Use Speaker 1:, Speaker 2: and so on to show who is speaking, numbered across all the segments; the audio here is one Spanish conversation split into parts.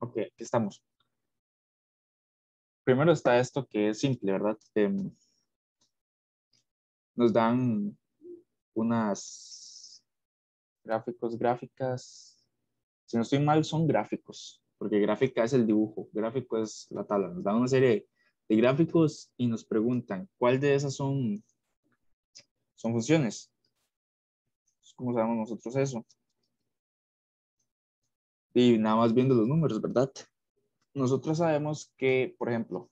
Speaker 1: Ok, aquí estamos. Primero está esto que es simple, ¿verdad? Nos dan unas gráficas. Si no estoy mal, son gráficos, porque gráfica es el dibujo, gráfico es la tabla. Nos dan una serie de gráficos y nos preguntan cuál de esas son funciones. ¿Cómo sabemos nosotros eso? Y nada más viendo los números, ¿verdad? Nosotros sabemos que, por ejemplo,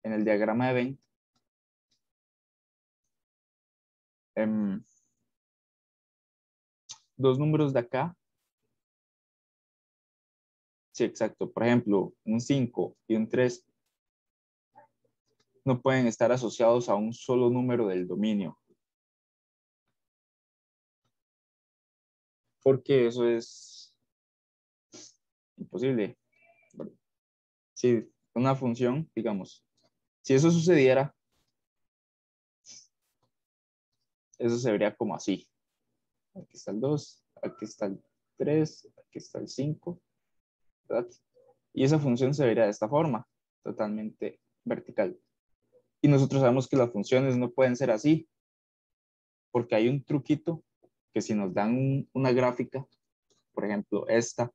Speaker 1: en el diagrama de Venn, dos números de acá, sí, exacto. Por ejemplo, un 5 y un 3 no pueden estar asociados a un solo número del dominio, porque eso es imposible. Si una función, digamos, si eso sucediera, eso se vería como así. Aquí está el 2, aquí está el 3, aquí está el 5, ¿verdad? Y esa función se vería de esta forma, totalmente vertical. Y nosotros sabemos que las funciones no pueden ser así, porque hay un truquito que si nos dan una gráfica, por ejemplo, esta,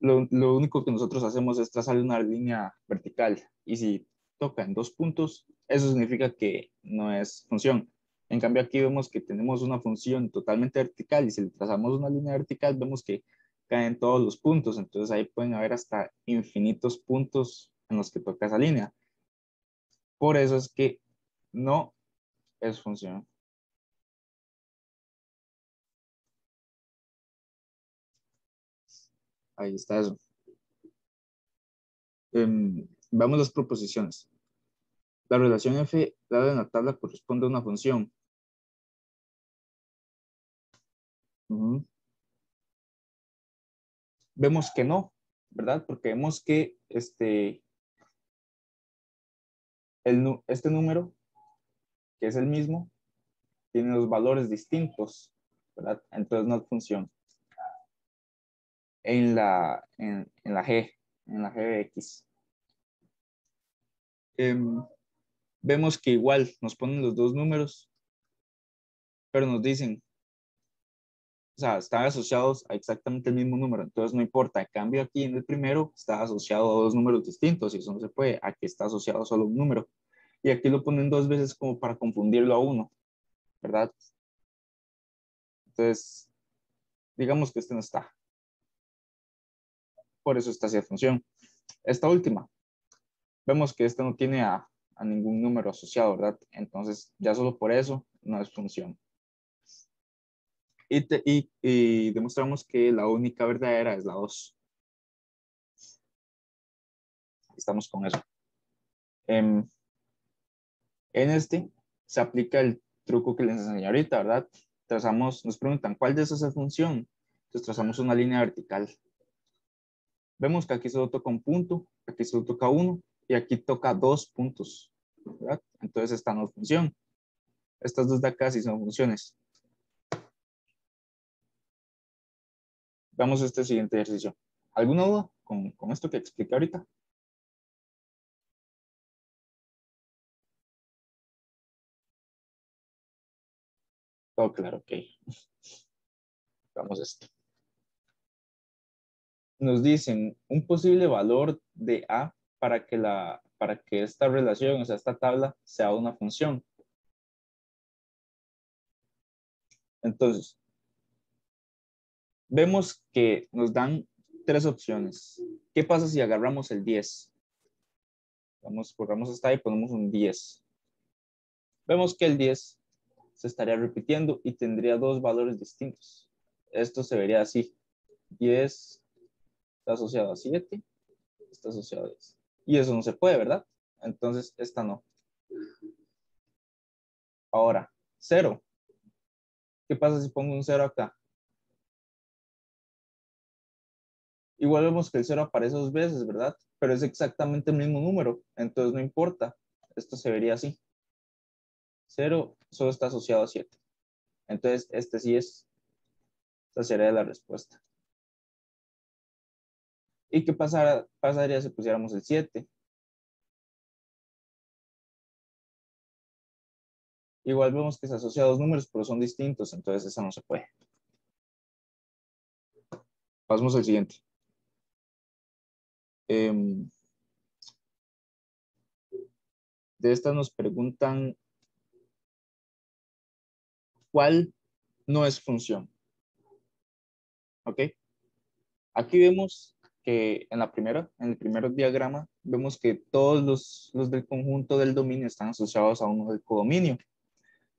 Speaker 1: lo único que nosotros hacemos es trazar una línea vertical. Y si toca en dos puntos, eso significa que no es función. En cambio, aquí vemos que tenemos una función totalmente vertical y si le trazamos una línea vertical, vemos que caen todos los puntos. Entonces ahí pueden haber hasta infinitos puntos en los que toca esa línea. Por eso es que no es función. Ahí está eso. Veamos las proposiciones. La relación f dada en la tabla corresponde a una función. Ujú. Vemos que no, ¿verdad? Porque vemos que este número, que es el mismo, tiene los valores distintos, ¿verdad? Entonces no es función. En la G de X. Vemos que igual nos ponen los dos números, pero nos dicen, o sea, están asociados a exactamente el mismo número, entonces no importa. En cambio, aquí en el primero está asociado a dos números distintos y eso no se puede. Aquí está asociado solo a un número. Y aquí lo ponen dos veces como para confundirlo a uno, ¿verdad? Entonces, digamos que este no está. Por eso está hacia función. Esta última, vemos que esta no tiene a ningún número asociado, ¿verdad? Entonces, ya solo por eso no es función. Y demostramos que la única verdadera es la 2. Estamos con eso. En este se aplica el truco que les enseñé ahorita, ¿verdad? Nos preguntan, ¿cuál de esas es función? Entonces trazamos una línea vertical. Vemos que aquí solo toca un punto, aquí solo toca uno y aquí toca dos puntos, ¿verdad? Entonces esta no es función. Estas dos de acá sí son funciones. Vamos a este siguiente ejercicio. ¿Alguna duda con esto que expliqué ahorita? Todo claro, ok. Vamos a esto. Nos dicen un posible valor de A para que esta relación, o sea, esta tabla, sea una función. Entonces, vemos que nos dan tres opciones. ¿Qué pasa si agarramos el 10? Borramos esta y ponemos un 10. Vemos que el 10 se estaría repitiendo y tendría dos valores distintos. Esto se vería así. 10 está asociado a 7, está asociado a 10. Y eso no se puede, ¿verdad? Entonces, esta no. Ahora, 0. ¿Qué pasa si pongo un 0 acá? Igual vemos que el 0 aparece dos veces, ¿verdad? Pero es exactamente el mismo número, entonces no importa. Esto se vería así. 0 solo está asociado a 7. Entonces, esta sería la respuesta. ¿Y qué pasaría si pusiéramos el 7? Igual vemos que se asocia a dos números, pero son distintos, entonces esa no se puede. Pasamos al siguiente. De estas nos preguntan cuál no es función. ¿Ok? Aquí vemos que en el primer diagrama, vemos que todos los del conjunto del dominio están asociados a uno del codominio.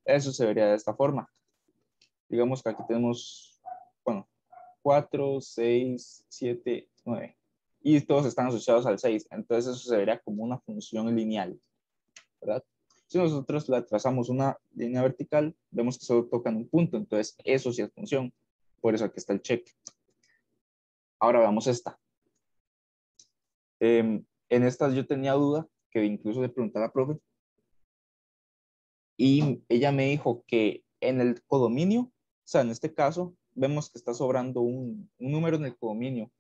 Speaker 1: Eso se vería de esta forma. Digamos que aquí tenemos, bueno, 4, 6, 7, 9. Y todos están asociados al 6. Entonces eso se vería como una función lineal, ¿verdad? Si nosotros la trazamos una línea vertical, vemos que solo tocan un punto. Entonces eso sí es función. Por eso aquí está el check. Ahora veamos esta. En estas yo tenía duda, que incluso le pregunté a la profe, y ella me dijo que en el codominio, o sea, en este caso, vemos que está sobrando un número en el codominio.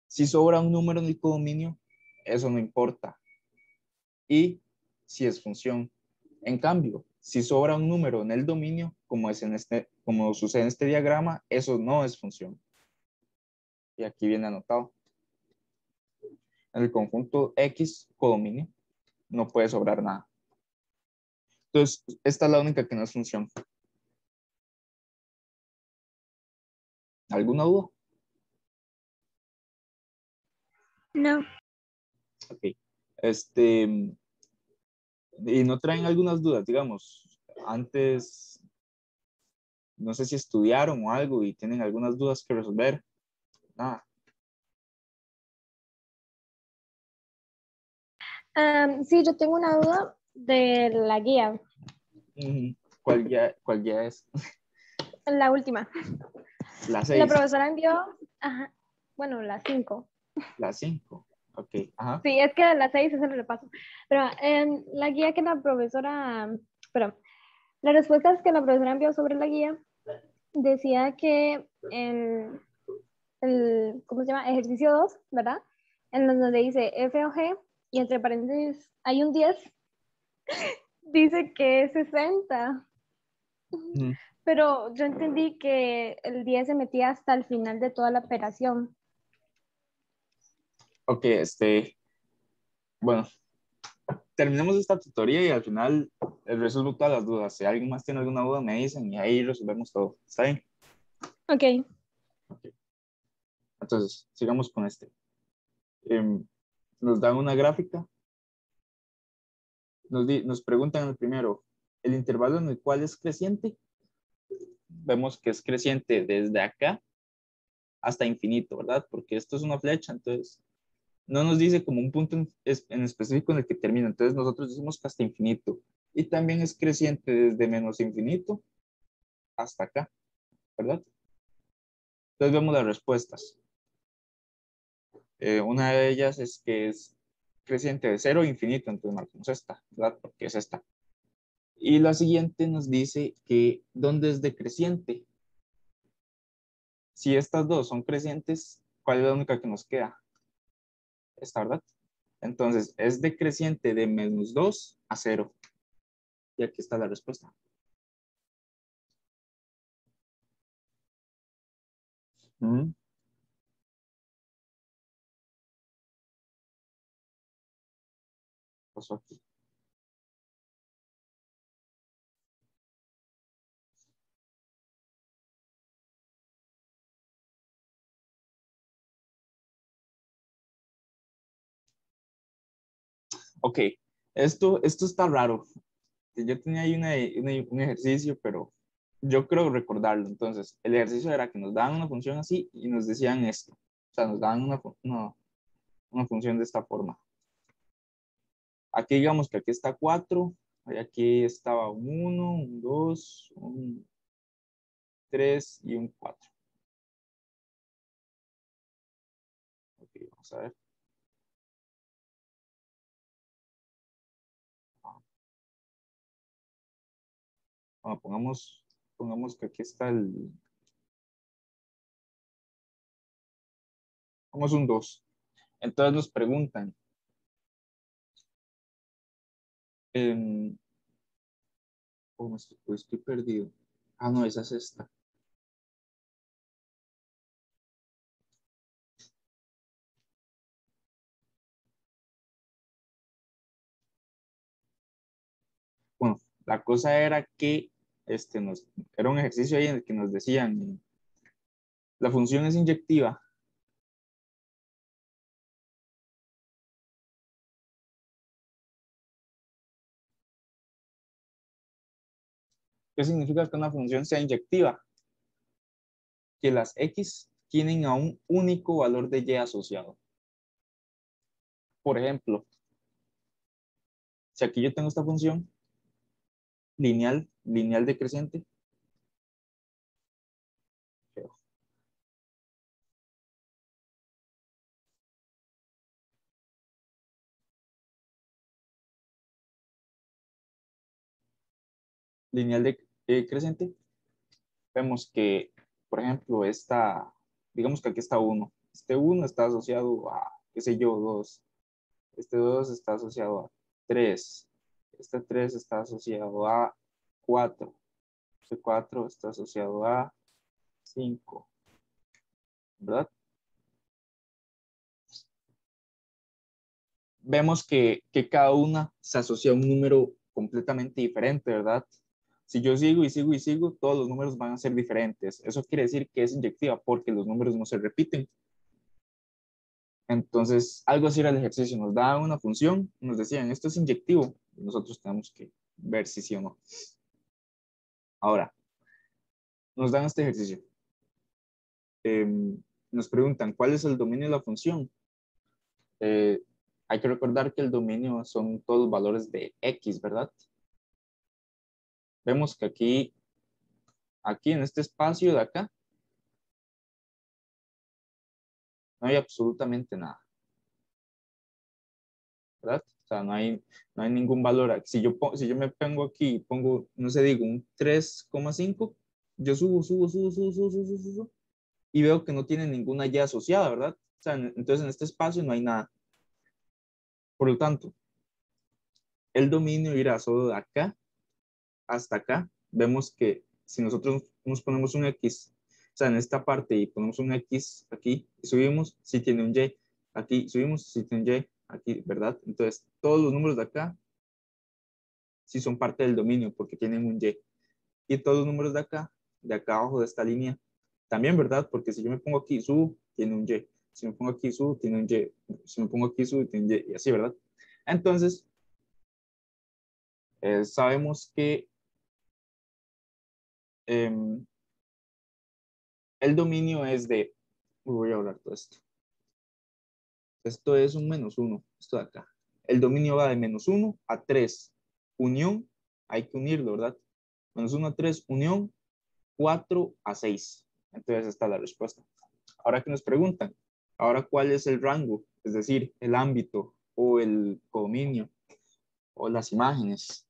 Speaker 1: Si sobra un número en el codominio, eso no importa. Y si es función. En cambio, si sobra un número en el dominio, como sucede en este diagrama, eso no es función. Y aquí viene anotado. En el conjunto X codominio no puede sobrar nada. Entonces, esta es la única que no es función. ¿Alguna duda?
Speaker 2: No.
Speaker 1: Ok. Y no traen algunas dudas, digamos, antes, no sé si estudiaron o algo y tienen algunas dudas que resolver. Nada.
Speaker 2: Sí, yo tengo una duda de la guía,
Speaker 1: Cuál ya es?
Speaker 2: la última.
Speaker 1: La
Speaker 2: La
Speaker 1: 6,
Speaker 2: profesora envió, ajá, bueno, la 5.
Speaker 1: la 5. Ok, ajá.
Speaker 2: Sí, es que la 6 es el repaso. Pero la guía que la profesora, pero las respuestas que la profesora envió sobre la guía decía que en el, ¿cómo se llama? Ejercicio 2, ¿verdad? En donde dice F o G y entre paréntesis hay un 10, dice que es 60.
Speaker 1: Ujú.
Speaker 2: Pero yo entendí que el 10 se metía hasta el final de toda la operación.
Speaker 1: Ok, bueno, terminemos esta tutoría y al final resuelvo todas las dudas. Si alguien más tiene alguna duda, me dicen y ahí resolvemos todo. ¿Está bien?
Speaker 2: Ok.
Speaker 1: Ok. Entonces, sigamos con nos dan una gráfica. Nos preguntan el primero, el intervalo en el cual es creciente. Vemos que es creciente desde acá hasta infinito, ¿verdad? Porque esto es una flecha, entonces no nos dice como un punto en específico en el que termina. Entonces nosotros decimos que hasta infinito. Y también es creciente desde menos infinito hasta acá, ¿verdad? Entonces vemos las respuestas. Una de ellas es que es creciente de cero a infinito, entonces marcamos esta, ¿verdad? Porque es esta. Y la siguiente nos dice que dónde es decreciente. Si estas dos son crecientes, ¿cuál es la única que nos queda? Esta, ¿verdad? Entonces, es decreciente de -2 a 0. Y aquí está la respuesta. Mm, pasó aquí. Ok, esto está raro. Yo tenía ahí un ejercicio, pero yo creo recordarlo. Entonces, el ejercicio era que nos daban una función así y nos decían esto. O sea, nos daban una función de esta forma. Aquí digamos que aquí está 4, aquí estaba un 1, un 2, un 3 y un 4. Ok, vamos a ver. Bueno, pongamos que aquí está Vamos un 2. Entonces nos preguntan, oh, estoy perdido. Ah, no, esa es esta. Bueno, la cosa era que era un ejercicio ahí en el que nos decían, la función es inyectiva. ¿Qué significa que una función sea inyectiva? Que las x tienen a un único valor de y asociado. Por ejemplo, si aquí yo tengo esta función lineal decreciente, lineal decreciente, vemos que, por ejemplo, digamos que aquí está 1. Este 1 está asociado a, qué sé yo, 2. Este 2 está asociado a 3. Este 3 está asociado a 4. Este 4 está asociado a 5. ¿Verdad? Vemos que cada una se asocia a un número completamente diferente, ¿verdad? Si yo sigo y sigo y sigo, todos los números van a ser diferentes. Eso quiere decir que es inyectiva porque los números no se repiten. Entonces, algo así era el ejercicio. Nos da una función, nos decían, esto es inyectivo. Y nosotros tenemos que ver si sí o no. Ahora, nos dan este ejercicio. Nos preguntan, ¿cuál es el dominio de la función? Hay que recordar que el dominio son todos los valores de x, ¿verdad? Vemos que aquí en este espacio de acá, no hay absolutamente nada, ¿verdad? O sea, no hay ningún valor. Si yo me pongo aquí y pongo, no sé, digo un 3,5, yo subo, y veo que no tiene ninguna y asociada, ¿verdad? O sea, entonces en este espacio no hay nada. Por lo tanto, el dominio irá solo de acá hasta acá. Vemos que si nosotros nos ponemos un X, o sea, en esta parte y ponemos un X aquí y subimos, si tiene un Y. Aquí subimos, si tiene un Y. Aquí, ¿verdad? Entonces, todos los números de acá sí son parte del dominio porque tienen un Y. Y todos los números de acá abajo de esta línea, también, ¿verdad? Porque si yo me pongo aquí, subo, tiene un Y. Si me pongo aquí, subo, tiene un Y. Si me pongo aquí, subo, tiene un Y. Y así, ¿verdad? Entonces, sabemos que eh, el dominio es de, voy a hablar todo esto. Esto es un -1, esto de acá. El dominio va de -1 a 3. Unión, hay que unirlo, ¿verdad? -1 a 3, unión, 4 a 6. Entonces, esta es la respuesta. Ahora que nos preguntan, ahora cuál es el rango, es decir, el ámbito o el dominio o las imágenes.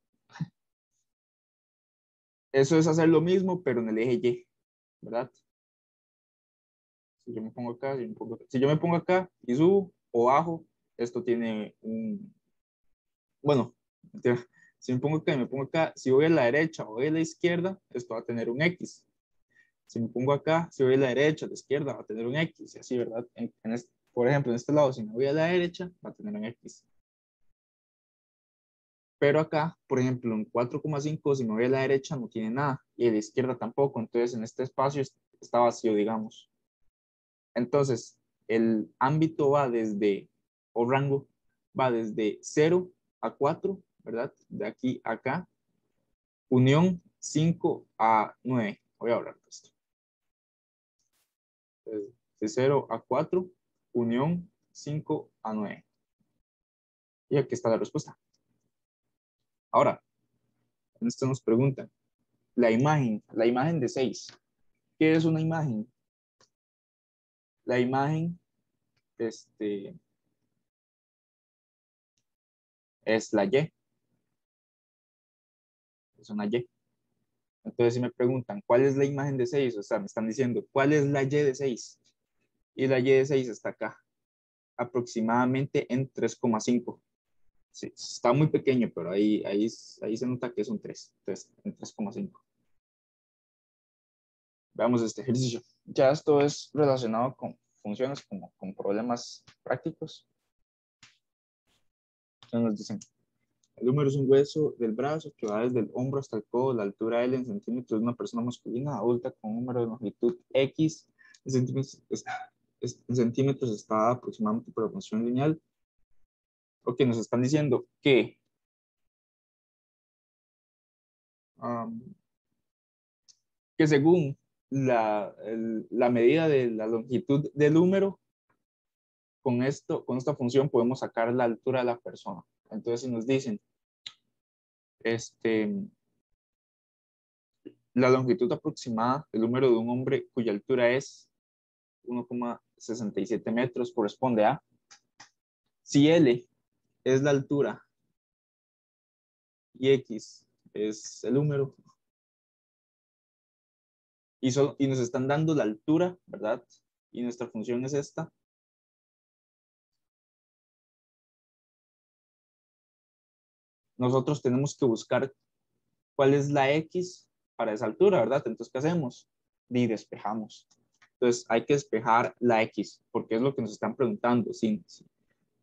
Speaker 1: Eso es hacer lo mismo, pero en el eje Y, ¿verdad? Si yo me pongo acá, si yo me pongo acá y subo o bajo, esto tiene un, bueno, si me pongo acá y me pongo acá, si voy a la derecha o voy a la izquierda, esto va a tener un X. Si me pongo acá, si voy a la derecha o a la izquierda, va a tener un X, y así, ¿verdad? Por ejemplo, en este lado, si me voy a la derecha, va a tener un X. Pero acá, por ejemplo, en 4,5, si me voy a la derecha, no tiene nada, y a la izquierda tampoco, entonces en este espacio está vacío, digamos. Entonces, el ámbito va desde, o rango, va desde 0 a 4, ¿verdad? De aquí a acá, unión 5 a 9. Voy a hablar de esto. De 0 a 4, unión 5 a 9. Y aquí está la respuesta. Ahora, en esto nos preguntan, la imagen de 6. ¿Qué es una imagen? La imagen es la Y, es una Y. Entonces, si me preguntan, ¿cuál es la imagen de 6? O sea, me están diciendo, ¿cuál es la Y de 6? y la y de 6 está acá, aproximadamente en 3,5. Sí, está muy pequeño, pero ahí se nota que es un 3, entonces en 3,5. Veamos este ejercicio. Ya esto es relacionado con funciones como con problemas prácticos. Entonces nos dicen, el húmero es un hueso del brazo que va desde el hombro hasta el codo. La altura L en centímetros de una persona masculina adulta con un número de longitud X en centímetros está dada aproximadamente por la función lineal. Ok, nos están diciendo que según la medida de la longitud del húmero, con esta función podemos sacar la altura de la persona. Entonces, si nos dicen, la longitud aproximada del húmero de un hombre cuya altura es 1,67 metros corresponde a, si L es la altura y X es el húmero, y nos están dando la altura, ¿verdad? Y nuestra función es esta. Nosotros tenemos que buscar cuál es la X para esa altura, ¿verdad? Entonces, ¿qué hacemos? Y despejamos. Entonces, hay que despejar la X, porque es lo que nos están preguntando. Sí, sí.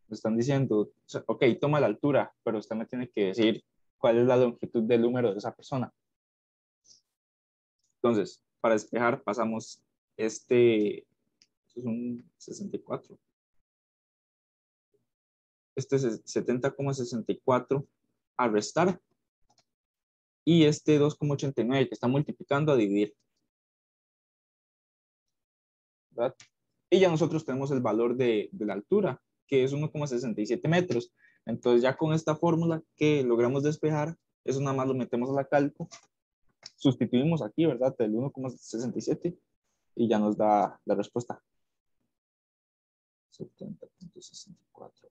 Speaker 1: Nos están diciendo, ok, toma la altura, pero usted me tiene que decir cuál es la longitud del número de esa persona. Entonces, para despejar, pasamos esto es un 64. Este es 70,64 a restar. Y este 2,89 que está multiplicando a dividir. ¿Verdad? Y ya nosotros tenemos el valor de la altura, que es 1,67 metros. Entonces ya con esta fórmula que logramos despejar, eso nada más lo metemos a la calco, sustituimos aquí, ¿verdad? El 1,67 y ya nos da la respuesta. 70,64.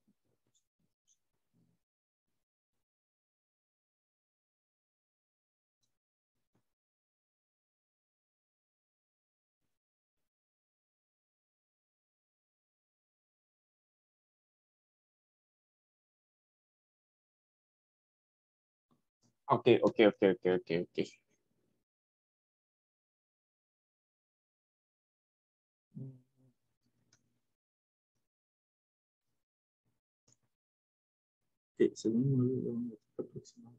Speaker 1: Ok. Ok, según aproximado.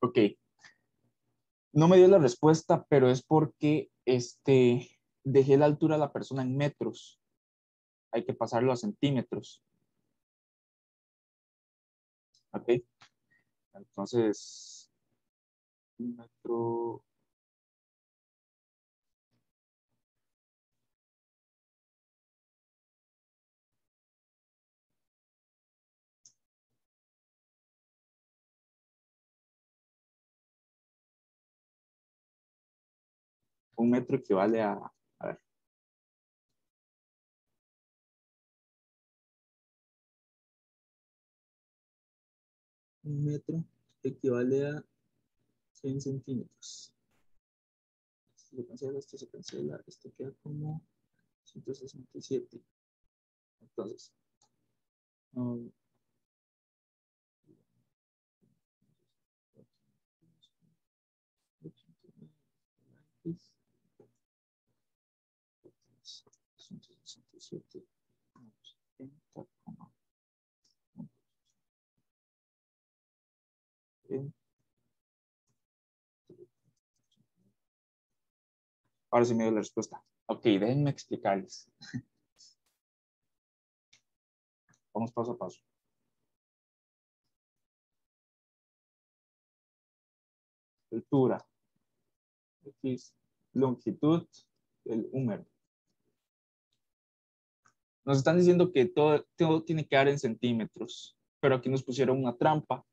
Speaker 1: Ok, no me dio la respuesta, pero es porque dejé la altura de la persona en metros. Hay que pasarlo a centímetros. Ok, entonces, un metro, un metro equivale a ver, un metro equivale a 100 centímetros. Esto se cancela, esto queda como 167. Entonces, um, ahora sí me dio la respuesta. Ok, déjenme explicarles. Vamos paso a paso. Altura, X, longitud del húmero. Nos están diciendo que todo tiene que dar en centímetros, pero aquí nos pusieron una trampa.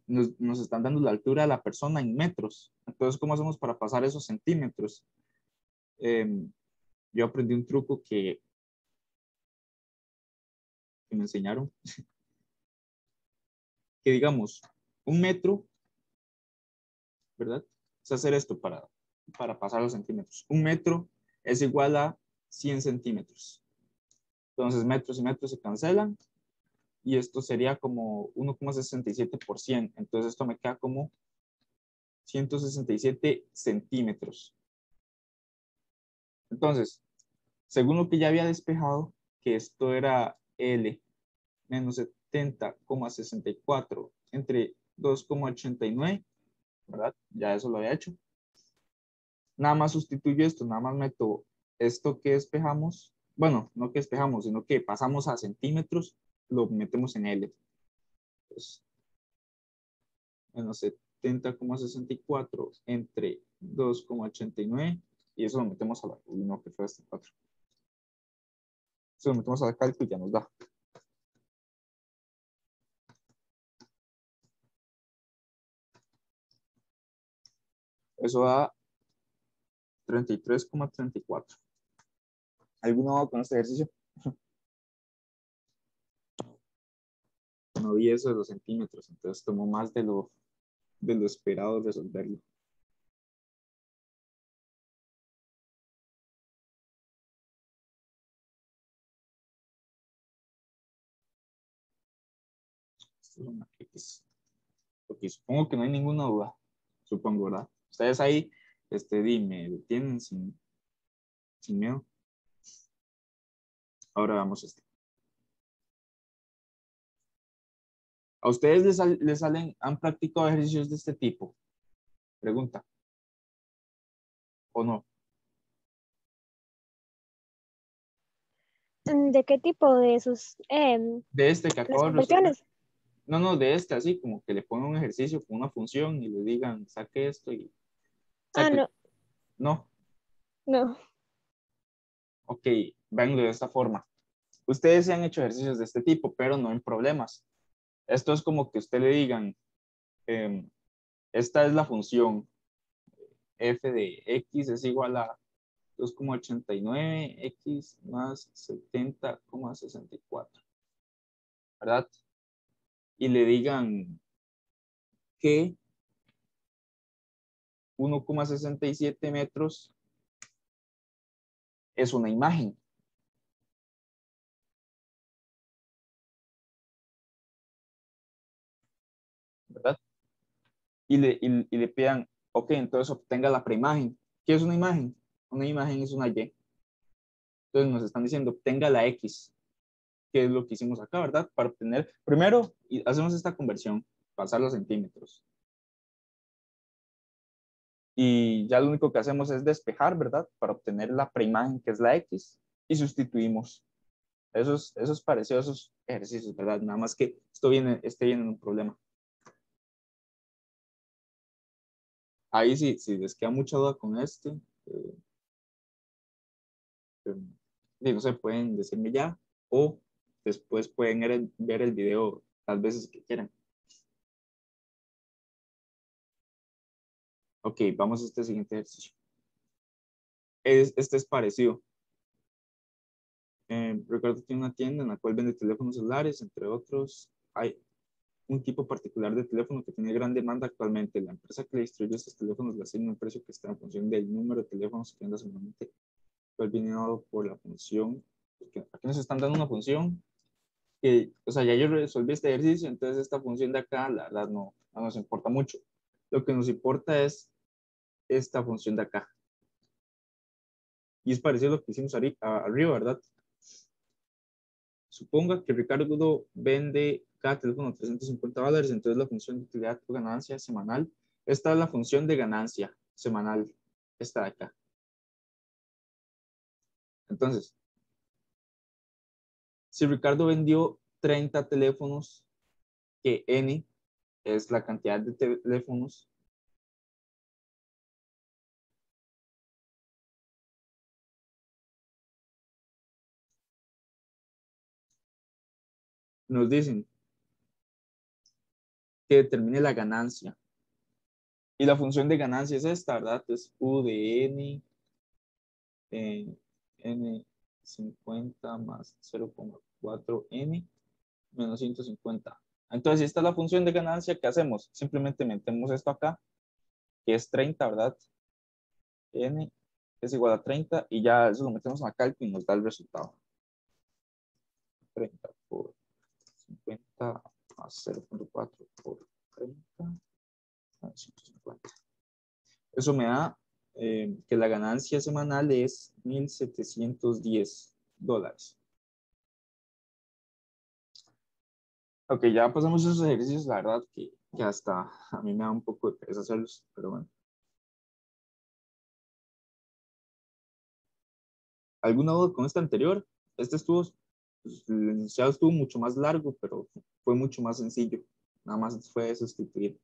Speaker 1: Nos están dando la altura de la persona en metros. Entonces, ¿cómo hacemos para pasar esos centímetros? Yo aprendí un truco que que me enseñaron, que digamos, un metro, ¿verdad? Es hacer esto para pasar los centímetros. Un metro es igual a 100 centímetros. Entonces, metros y metros se cancelan y esto sería como 1,67%. Entonces, esto me queda como 167 centímetros. Entonces, según lo que ya había despejado, que esto era L menos 70,64 entre 2,89, ¿verdad? Ya eso lo había hecho. Nada más sustituyo esto, nada más meto esto que despejamos, bueno, no que despejamos, sino que pasamos a centímetros, lo metemos en L. Pues, menos 70,64 entre 2,89 y eso lo metemos a la, no, que fue este 4. Eso lo metemos a la cálculo y ya nos da. Eso da 33,34. ¿Alguno va con este ejercicio? No vi eso de los centímetros, entonces tomó más de lo esperado resolverlo. Esto es una X. Ok, supongo que no hay ninguna duda. Supongo, ¿verdad? Ustedes ahí, dime, ¿tienen sin miedo? Ahora vamos a este. ¿A ustedes les salen, han practicado ejercicios de este tipo? Pregunta. ¿O no?
Speaker 2: ¿De qué tipo de esos?
Speaker 1: De este que
Speaker 2: Las
Speaker 1: acabo de resolver.
Speaker 2: conversiones.
Speaker 1: No, de este, así como que le pongan un ejercicio con una función y le digan, saque esto y
Speaker 2: Ah,
Speaker 1: saque.
Speaker 2: no,
Speaker 1: No,
Speaker 2: no.
Speaker 1: ok, vengo de esta forma. Ustedes se han hecho ejercicios de este tipo, pero no en problemas. Esto es como que usted le digan, esta es la función f de x es igual a 2,89x más 70,64, ¿verdad? Y le digan que 1,67 metros es una imagen, ¿verdad? Y le pidan, ok, entonces obtenga la preimagen. ¿Qué es una imagen? Una imagen es una Y. Entonces nos están diciendo, obtenga la X, que es lo que hicimos acá, ¿verdad? Para obtener, primero hacemos esta conversión, pasar los centímetros. Y ya lo único que hacemos es despejar, ¿verdad? Para obtener la preimagen, que es la X, y sustituimos. Eso es parecido a esos ejercicios, ¿verdad? Nada más que este viene en un problema. Ahí sí, si les queda mucha duda con eh, no sé, pueden decirme ya, o después pueden ver el video las veces que quieran. Ok, vamos a este siguiente ejercicio. Este es parecido. Recuerdo que tiene una tienda en la cual vende teléfonos celulares, entre otros. Hay un tipo particular de teléfono que tiene gran demanda actualmente. La empresa que le distribuye estos teléfonos le asigna un precio que está en función del número de teléfonos que venda semanalmente. Fue bien dado por la función. Porque aquí nos están dando una función que, o sea, ya yo resolví este ejercicio, entonces esta función de acá, la verdad, no nos importa mucho. Lo que nos importa es esta función de acá. Y es parecido a lo que hicimos arriba, ¿verdad? Suponga que Ricardo vende cada teléfono $350, entonces la función de utilidad por ganancia semanal. Esta es la función de ganancia semanal, esta de acá. Entonces, si Ricardo vendió 30 teléfonos, que N es la cantidad de teléfonos, nos dicen que determine la ganancia. Y la función de ganancia es esta, ¿verdad? Es U de N, N 50 más 0,4N menos 150. Entonces, si esta es la función de ganancia, ¿qué hacemos? Simplemente metemos esto acá, que es 30, ¿verdad? N es igual a 30 y ya eso lo metemos en la cálculo y nos da el resultado. 30 por 50 a 0.4 por 30 a 150. Eso me da que la ganancia semanal es $1,710. Ok, ya pasamos esos ejercicios, la verdad que hasta a mí me da un poco de pereza hacerlos, pero bueno. ¿Alguna duda con este anterior? Este estuvo, pues, el enunciado estuvo mucho más largo, pero fue mucho más sencillo. Nada más fue sustituir.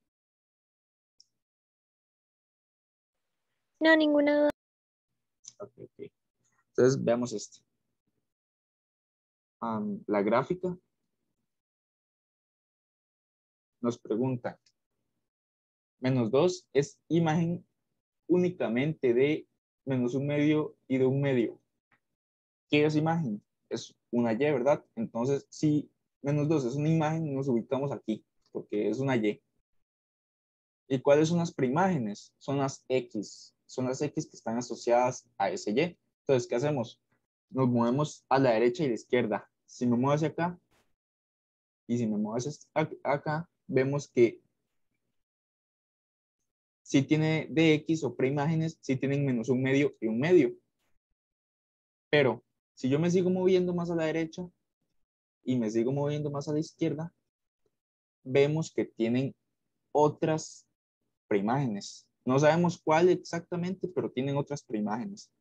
Speaker 2: No, ninguna duda.
Speaker 1: Ok, ok. Entonces veamos esto. La gráfica nos pregunta, -2 es imagen únicamente de -1/2 y de 1/2. ¿Qué es imagen? Es una Y, ¿verdad? Entonces, si -2 es una imagen, nos ubicamos aquí, porque es una Y. ¿Y cuáles son las preimágenes? Son las X. Son las X que están asociadas a ese Y. Entonces, ¿qué hacemos? Nos movemos a la derecha y a la izquierda. Si me muevo hacia acá y si me muevo hacia acá, vemos que si tiene DX o preimágenes, si tienen -1/2 y 1/2. Pero si yo me sigo moviendo más a la derecha y me sigo moviendo más a la izquierda, vemos que tienen otras preimágenes. No sabemos cuál exactamente, pero tienen otras preimágenes.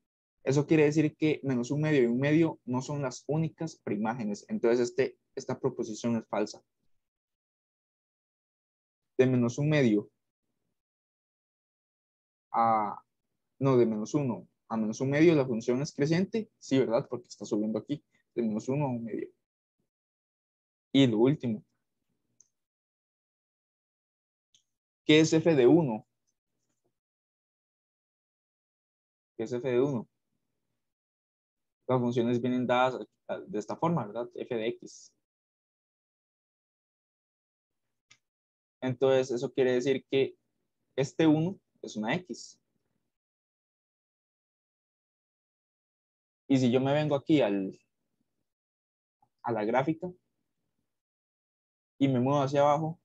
Speaker 1: Eso quiere decir que -1/2 y 1/2 no son las únicas preimágenes. Entonces esta proposición es falsa. De -1/2 a, no, de -1 a -1/2 la función es creciente. Sí, ¿verdad? Porque está subiendo aquí. De -1 a 1/2. Y lo último, ¿qué es f de 1? ¿Qué es f de 1? Las funciones vienen dadas de esta forma, ¿verdad? F de X. Entonces, eso quiere decir que este 1 es una X. Y si yo me vengo aquí a la gráfica y me muevo hacia abajo,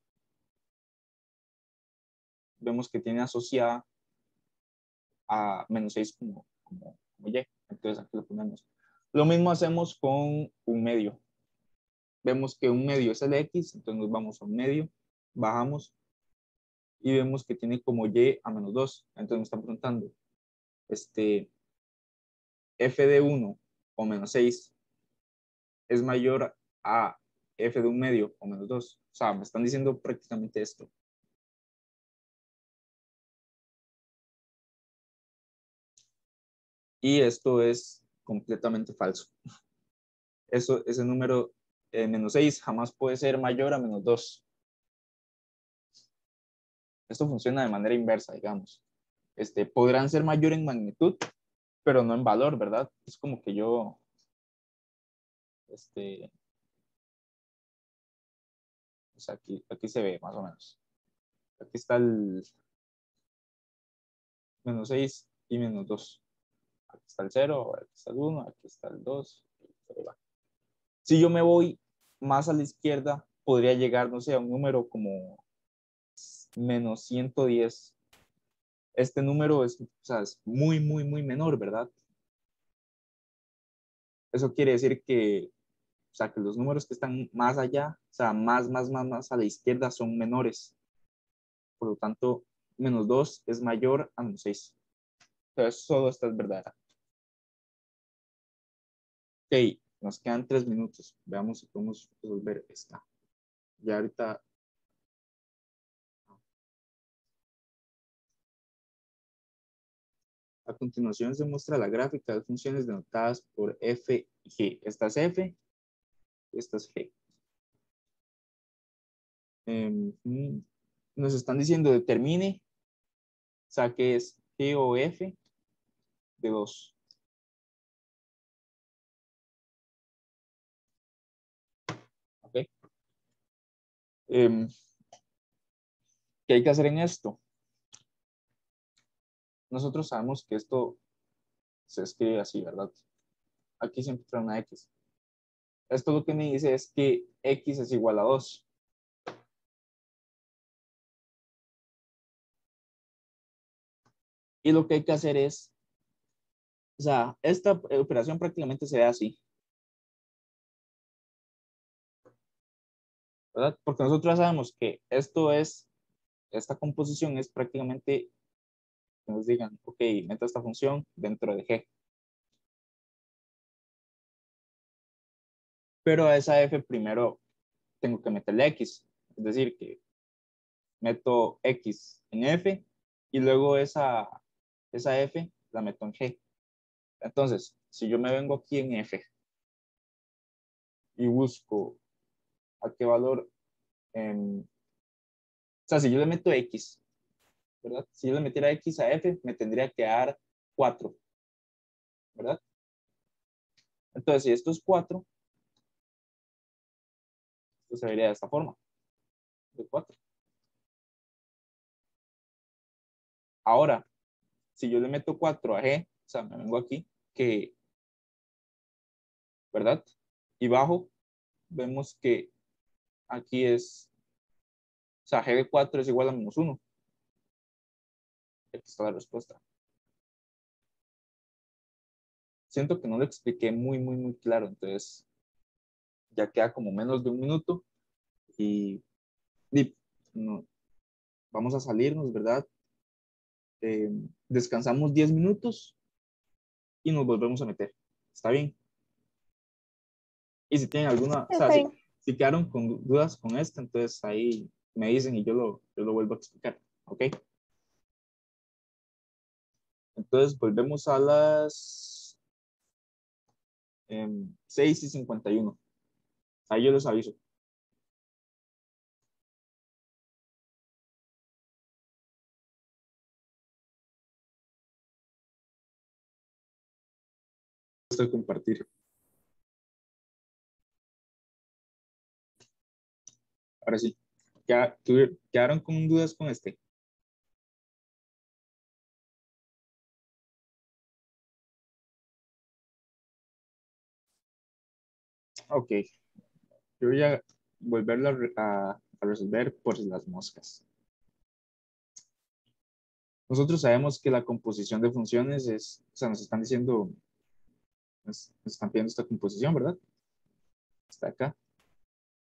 Speaker 1: vemos que tiene asociada a -6 como Y. Entonces, aquí lo ponemos. Lo mismo hacemos con 1/2. Vemos que 1/2 es el X, entonces nos vamos a 1/2, bajamos y vemos que tiene como Y a -2. Entonces me están preguntando, f de 1 o -6 es mayor a f de 1/2 o -2. O sea, me están diciendo prácticamente esto. Y esto es completamente falso. Ese número -6 jamás puede ser mayor a -2. Esto funciona de manera inversa, digamos. Podrán ser mayor en magnitud, pero no en valor, ¿verdad? Es como que yo, o sea, aquí se ve más o menos. Aquí está el -6 y -2. Aquí está el 0, aquí está el 1, aquí está el 2. Si yo me voy más a la izquierda, podría llegar, no sé, a un número como -110. Este número es, o sea, es muy, muy, muy menor, ¿verdad? Eso quiere decir que, o sea, que los números que están más allá, o sea, más a la izquierda son menores. Por lo tanto, -2 es mayor a -6. Entonces, solo esta es verdadera. Ok, nos quedan 3 minutos. Veamos si podemos resolver esta. Ya ahorita. A continuación se muestra la gráfica de funciones denotadas por f y g. Esta es f, esta es g. Nos están diciendo determine, o sea, que es g o f de 2. ¿Ok? ¿Qué hay que hacer en esto? Nosotros sabemos que esto se escribe así, ¿verdad? Aquí siempre trae una X. Esto lo que me dice es que X es igual a 2. Y lo que hay que hacer es, o sea, esta operación prácticamente se ve así, ¿verdad? Porque nosotros sabemos que esta composición es prácticamente, que nos digan, ok, meta esta función dentro de G. Pero a esa F primero tengo que meterle X. Es decir, que meto X en F y luego esa F la meto en G. Entonces, si yo me vengo aquí en F y busco a qué valor, o sea, si yo le meto X, ¿verdad? Si yo le metiera X a F, me tendría que dar 4, ¿verdad? Entonces, si esto es 4, esto se vería de esta forma, de 4. Ahora, si yo le meto 4 a G, o sea, me vengo aquí, que, ¿verdad? Y bajo, vemos que aquí es, o sea, G de 4 es igual a -1. Aquí está la respuesta. Siento que no lo expliqué muy claro, entonces ya queda como menos de un minuto y no, vamos a salirnos, ¿verdad? Descansamos 10 minutos y nos volvemos a meter. ¿Está bien? Y si tienen alguna, o sea,
Speaker 2: Está bien.
Speaker 1: si quedaron con dudas con esto, entonces ahí me dicen y yo lo vuelvo a explicar. ¿Ok? Entonces volvemos a las 6:51. Ahí yo les aviso. Esto compartir. Ahora sí. ¿Quedaron con dudas con este? Ok. Yo voy a volverlo a resolver por las moscas. Nosotros sabemos que la composición de funciones es, o sea, nos están diciendo, nos están pidiendo esta composición, ¿verdad? Está acá,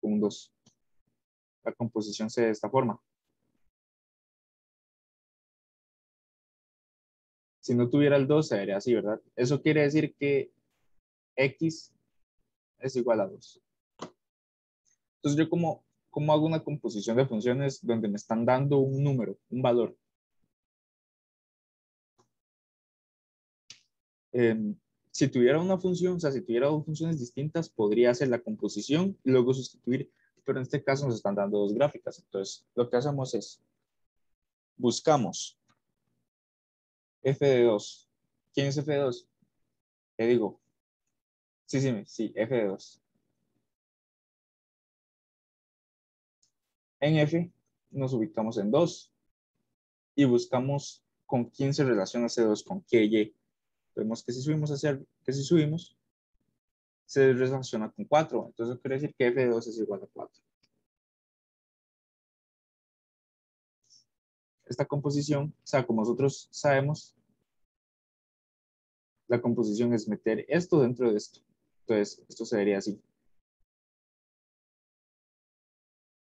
Speaker 1: con un 2. La composición se ve de esta forma. Si no tuviera el 2, se vería así, ¿verdad? Eso quiere decir que X es igual a 2. Entonces, yo como hago una composición de funciones donde me están dando un número, un valor. Si tuviera una función, o sea, si tuviera dos funciones distintas, podría hacer la composición y luego sustituir, pero en este caso nos están dando dos gráficas. Entonces, lo que hacemos es, buscamos f de 2. ¿Quién es f de 2? Te digo, sí, f de 2. En f nos ubicamos en 2 y buscamos con quién se relaciona ese 2, con qué y. Vemos que si subimos, se relaciona con 4. Entonces, eso quiere decir que f de 2 es igual a 4. Esta composición, o sea, como nosotros sabemos, la composición es meter esto dentro de esto. Entonces, esto se vería así.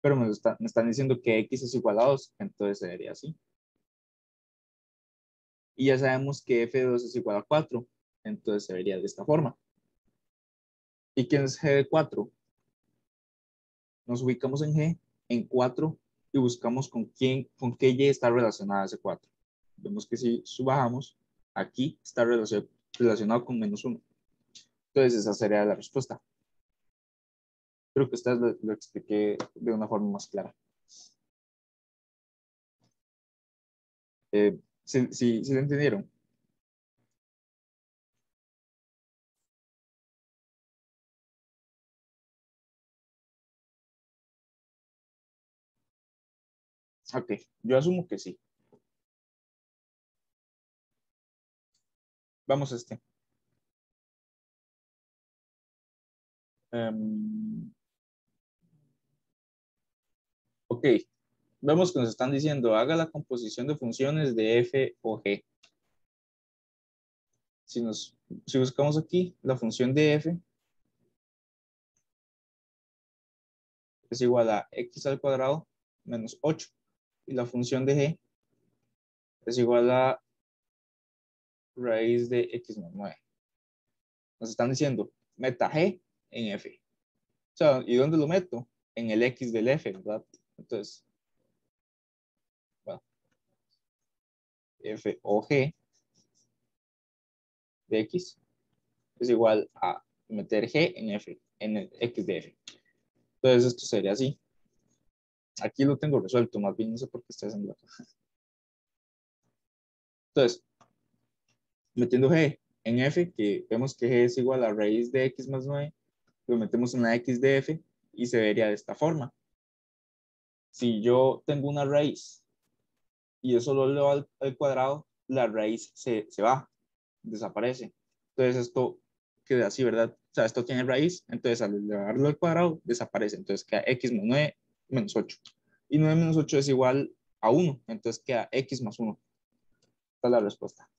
Speaker 1: Pero me están diciendo que x es igual a 2, entonces se vería así. Y ya sabemos que f de 2 es igual a 4, entonces se vería de esta forma. ¿Y quién es g de 4? Nos ubicamos en g, en 4, y buscamos con qué y está relacionada ese 4. Vemos que si subajamos, aquí está relacionado con -1. Entonces, esa sería la respuesta. Creo que ustedes lo expliqué de una forma más clara. ¿Sí lo entendieron? Ok, yo asumo que sí. Vamos a este. Em, ok, vemos que nos están diciendo, haga la composición de funciones de f o g. Si buscamos aquí, la función de f es igual a x al cuadrado menos 8. Y la función de g es igual a raíz de x más 9. Nos están diciendo, meta g en f. O sea, ¿y dónde lo meto? En el x del f, ¿verdad? Entonces, bueno, f o g de x es igual a meter g en f, en el x de f. Entonces, esto sería así. Aquí lo tengo resuelto, más bien no sé por qué estoy haciendo acá. Entonces, metiendo g en f, que vemos que g es igual a raíz de x más 9, lo metemos en la x de f y se vería de esta forma. Si yo tengo una raíz y yo solo leo al cuadrado, la raíz se va, desaparece. Entonces esto queda así, ¿verdad? O sea, esto tiene raíz, entonces al elevarlo al cuadrado, desaparece. Entonces queda x más 9 menos 8. Y 9 menos 8 es igual a 1, entonces queda x más 1. Esta es la respuesta.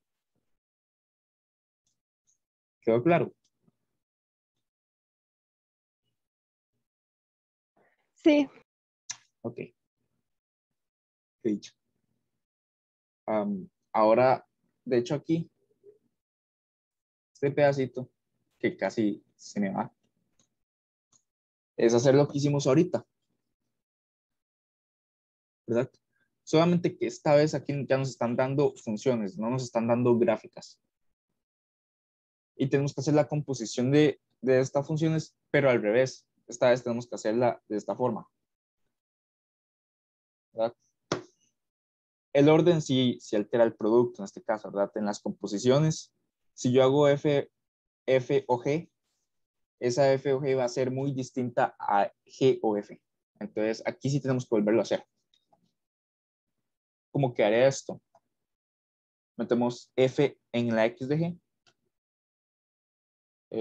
Speaker 1: ¿Quedó claro?
Speaker 2: Sí.
Speaker 1: Ok, he dicho. Ahora, de hecho aquí, este pedacito, que casi se me va, es hacer lo que hicimos ahorita, ¿verdad? Solamente que esta vez aquí ya nos están dando funciones, no nos están dando gráficas. Y tenemos que hacer la composición de estas funciones, pero al revés. Esta vez tenemos que hacerla de esta forma, ¿verdad? El orden sí altera el producto en este caso, ¿verdad? En las composiciones, si yo hago F o G, esa F o G va a ser muy distinta a G o F. Entonces, aquí sí tenemos que volverlo a hacer. ¿Cómo quedaría esto? Metemos F en la X de G.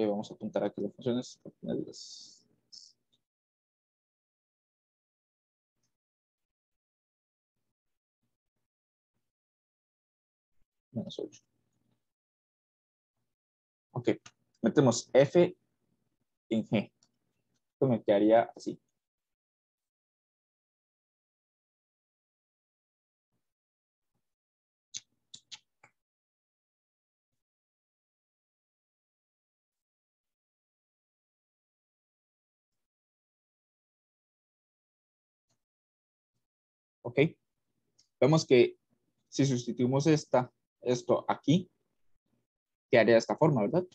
Speaker 1: Vamos a apuntar aquí las funciones. Menos 8. Ok, metemos F en G. Esto me quedaría así. Ok, vemos que si sustituimos esto aquí, quedaría de esta forma, ¿verdad?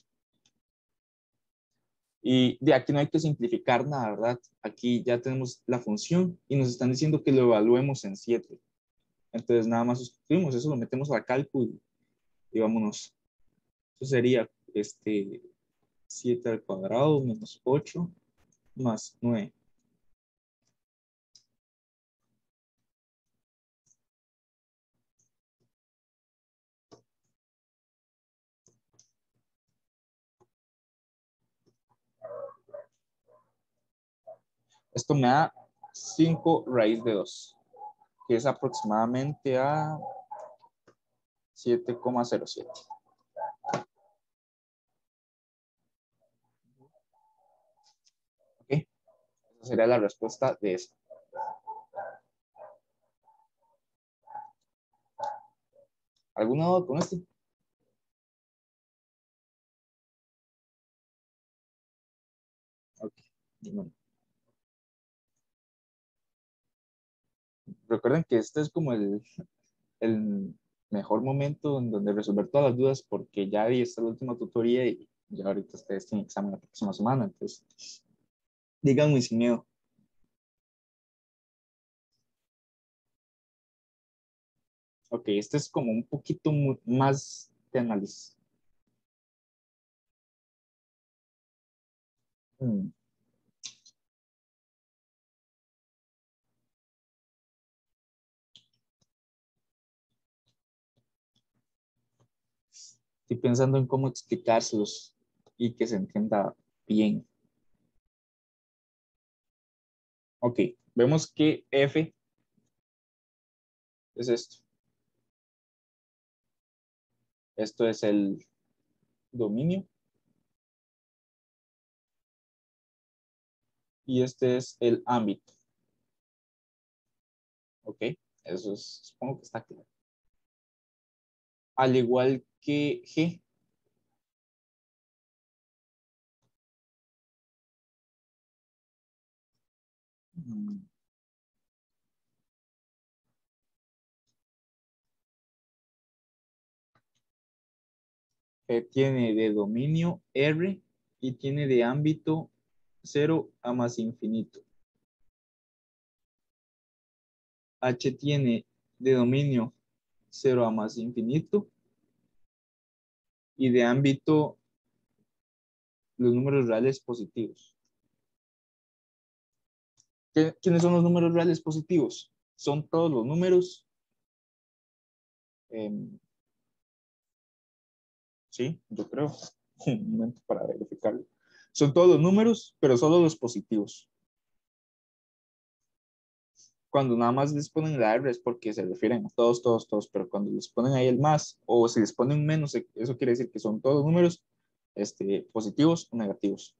Speaker 1: Y de aquí no hay que simplificar nada, ¿verdad? Aquí ya tenemos la función y nos están diciendo que lo evaluemos en 7. Entonces nada más sustituimos, eso lo metemos al cálculo y vámonos. Eso sería 7 al cuadrado menos 8 más 9. Esto me da 5 raíz de 2, que es aproximadamente a 7,07. ¿Ok? Esa sería la respuesta de esto. ¿Alguna duda con esto? Ok. Bueno. Recuerden que este es como el mejor momento en donde resolver todas las dudas porque ya ahí está la última tutoría y ya ahorita ustedes tienen examen la próxima semana. Entonces, díganme sin miedo. Ok, este es como un poquito más de análisis. Hmm. Estoy pensando en cómo explicárselos y que se entienda bien. Ok, vemos que F es esto. Esto es el dominio. Y este es el ámbito. Ok, eso es, supongo que está claro. Al igual que G. G tiene de dominio R y tiene de ámbito 0 a más infinito. H tiene de dominio 0 a más infinito y de ámbito los números reales positivos. ¿Quiénes son los números reales positivos? Son todos los números. Sí, yo creo. Un momento para verificarlo. Son todos los números, pero solo los positivos. Cuando nada más les ponen la R es porque se refieren a todos, todos, todos, pero cuando les ponen ahí el más o si les ponen un menos, eso quiere decir que son todos números positivos o negativos.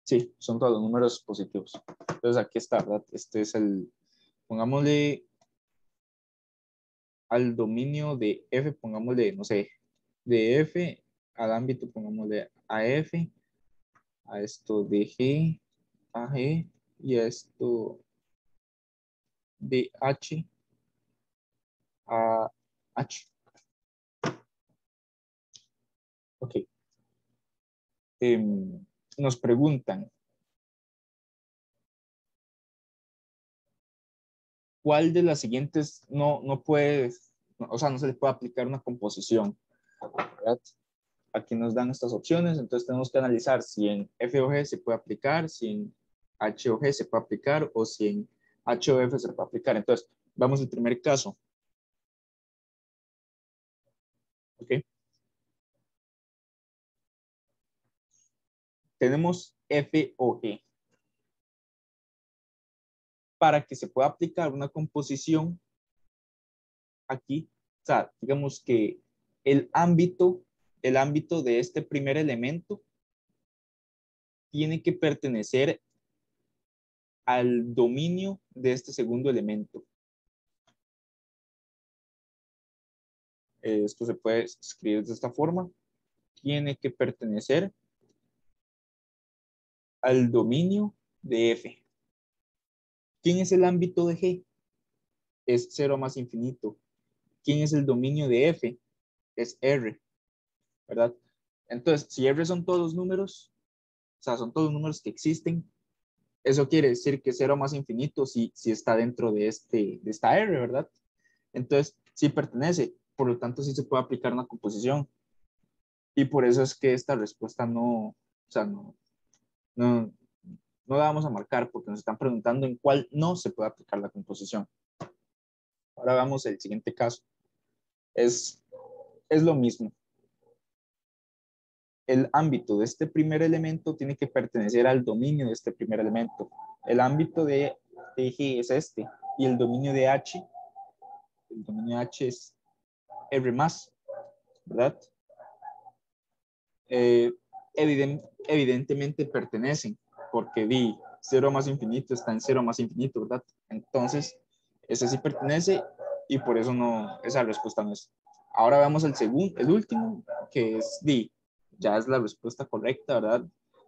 Speaker 1: Sí, son todos los números positivos. Entonces aquí está, ¿verdad? Este es el, pongámosle al dominio de F, pongámosle, no sé, de F al ámbito, pongámosle a F, a esto de G, a G y a esto de H a H. Ok. Nos preguntan, ¿cuál de las siguientes no puede, o sea, no se le puede aplicar una composición? ¿Verdad? Aquí nos dan estas opciones, entonces tenemos que analizar si en F o G se puede aplicar, si en H o G se puede aplicar o si en H o F se puede aplicar. Entonces, vamos al primer caso. ¿Ok? Tenemos F o G. Para que se pueda aplicar una composición aquí, o sea, digamos que el ámbito de este primer elemento tiene que pertenecer al dominio de este segundo elemento. Esto se puede escribir de esta forma. Tiene que pertenecer al dominio de F. ¿Quién es el ámbito de G? Es 0 más infinito. ¿Quién es el dominio de F? Es R, ¿verdad? Entonces, si R son todos los números, o sea, son todos los números que existen, eso quiere decir que 0 más infinito si está dentro de esta R, ¿verdad? Entonces, sí pertenece, por lo tanto, sí se puede aplicar una composición. Y por eso es que esta respuesta no, o sea, no la vamos a marcar porque nos están preguntando en cuál no se puede aplicar la composición. Ahora vamos al siguiente caso. Es lo mismo. El ámbito de este primer elemento tiene que pertenecer al dominio de este primer elemento. El ámbito de G es este y el dominio de H es R más, ¿verdad? Evidentemente pertenecen porque di 0 más infinito está en 0 más infinito, ¿verdad? Entonces, ese sí pertenece y por eso no, esa respuesta no es. Ahora vamos al segundo, el último, que es di, ya es la respuesta correcta, ¿verdad?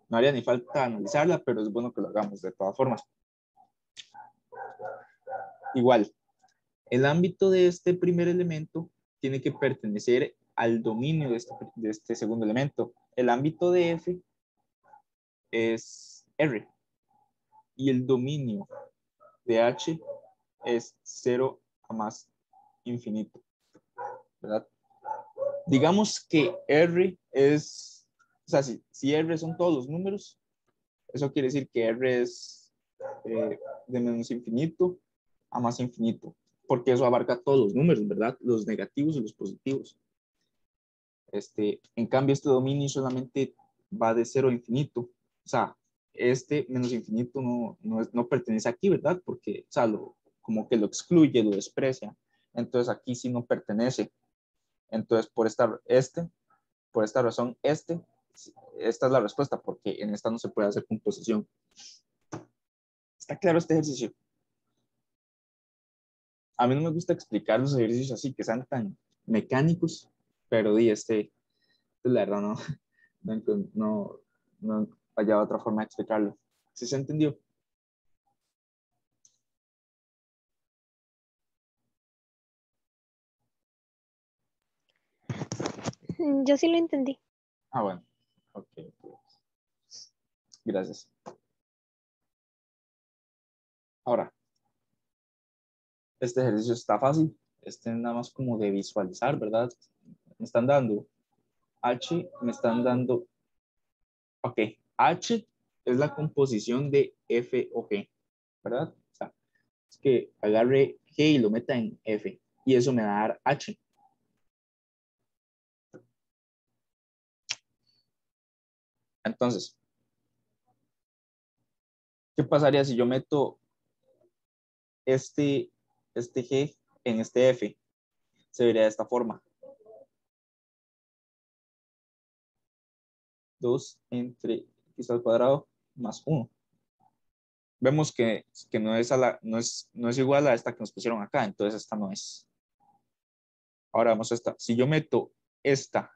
Speaker 1: No haría ni falta analizarla, pero es bueno que lo hagamos de todas formas. Igual, el ámbito de este primer elemento tiene que pertenecer al dominio de este segundo elemento. El ámbito de F es R y el dominio de H es 0 a más infinito, ¿verdad? Digamos que R es, o sea, si R son todos los números, eso quiere decir que R es de menos infinito a más infinito, porque eso abarca todos los números, ¿verdad? Los negativos y los positivos. En cambio, este dominio solamente va de 0 a infinito. O sea, este menos infinito no pertenece aquí, ¿verdad? Porque, o sea, como que lo excluye, lo desprecia. Entonces, aquí sí no pertenece. Entonces, por esta razón, esta es la respuesta, porque en esta no se puede hacer composición. ¿Está claro este ejercicio? A mí no me gusta explicar los ejercicios así, que sean tan mecánicos, pero la verdad no haya otra forma de explicarlo. ¿Sí se entendió?
Speaker 2: Yo sí lo entendí.
Speaker 1: Ah, bueno. Ok. Gracias. Ahora, este ejercicio está fácil. Nada más como de visualizar, ¿verdad? Me están dando H, me están dando... Ok, H es la composición de F o G, ¿verdad? O sea, es que agarre G y lo meta en F. Y eso me va a dar H. Entonces, ¿qué pasaría si yo meto este G en este F? Se vería de esta forma. 2 entre x al cuadrado más 1. Vemos que no es igual a esta que nos pusieron acá, entonces esta no es. Ahora vamos a esta. Si yo meto esta,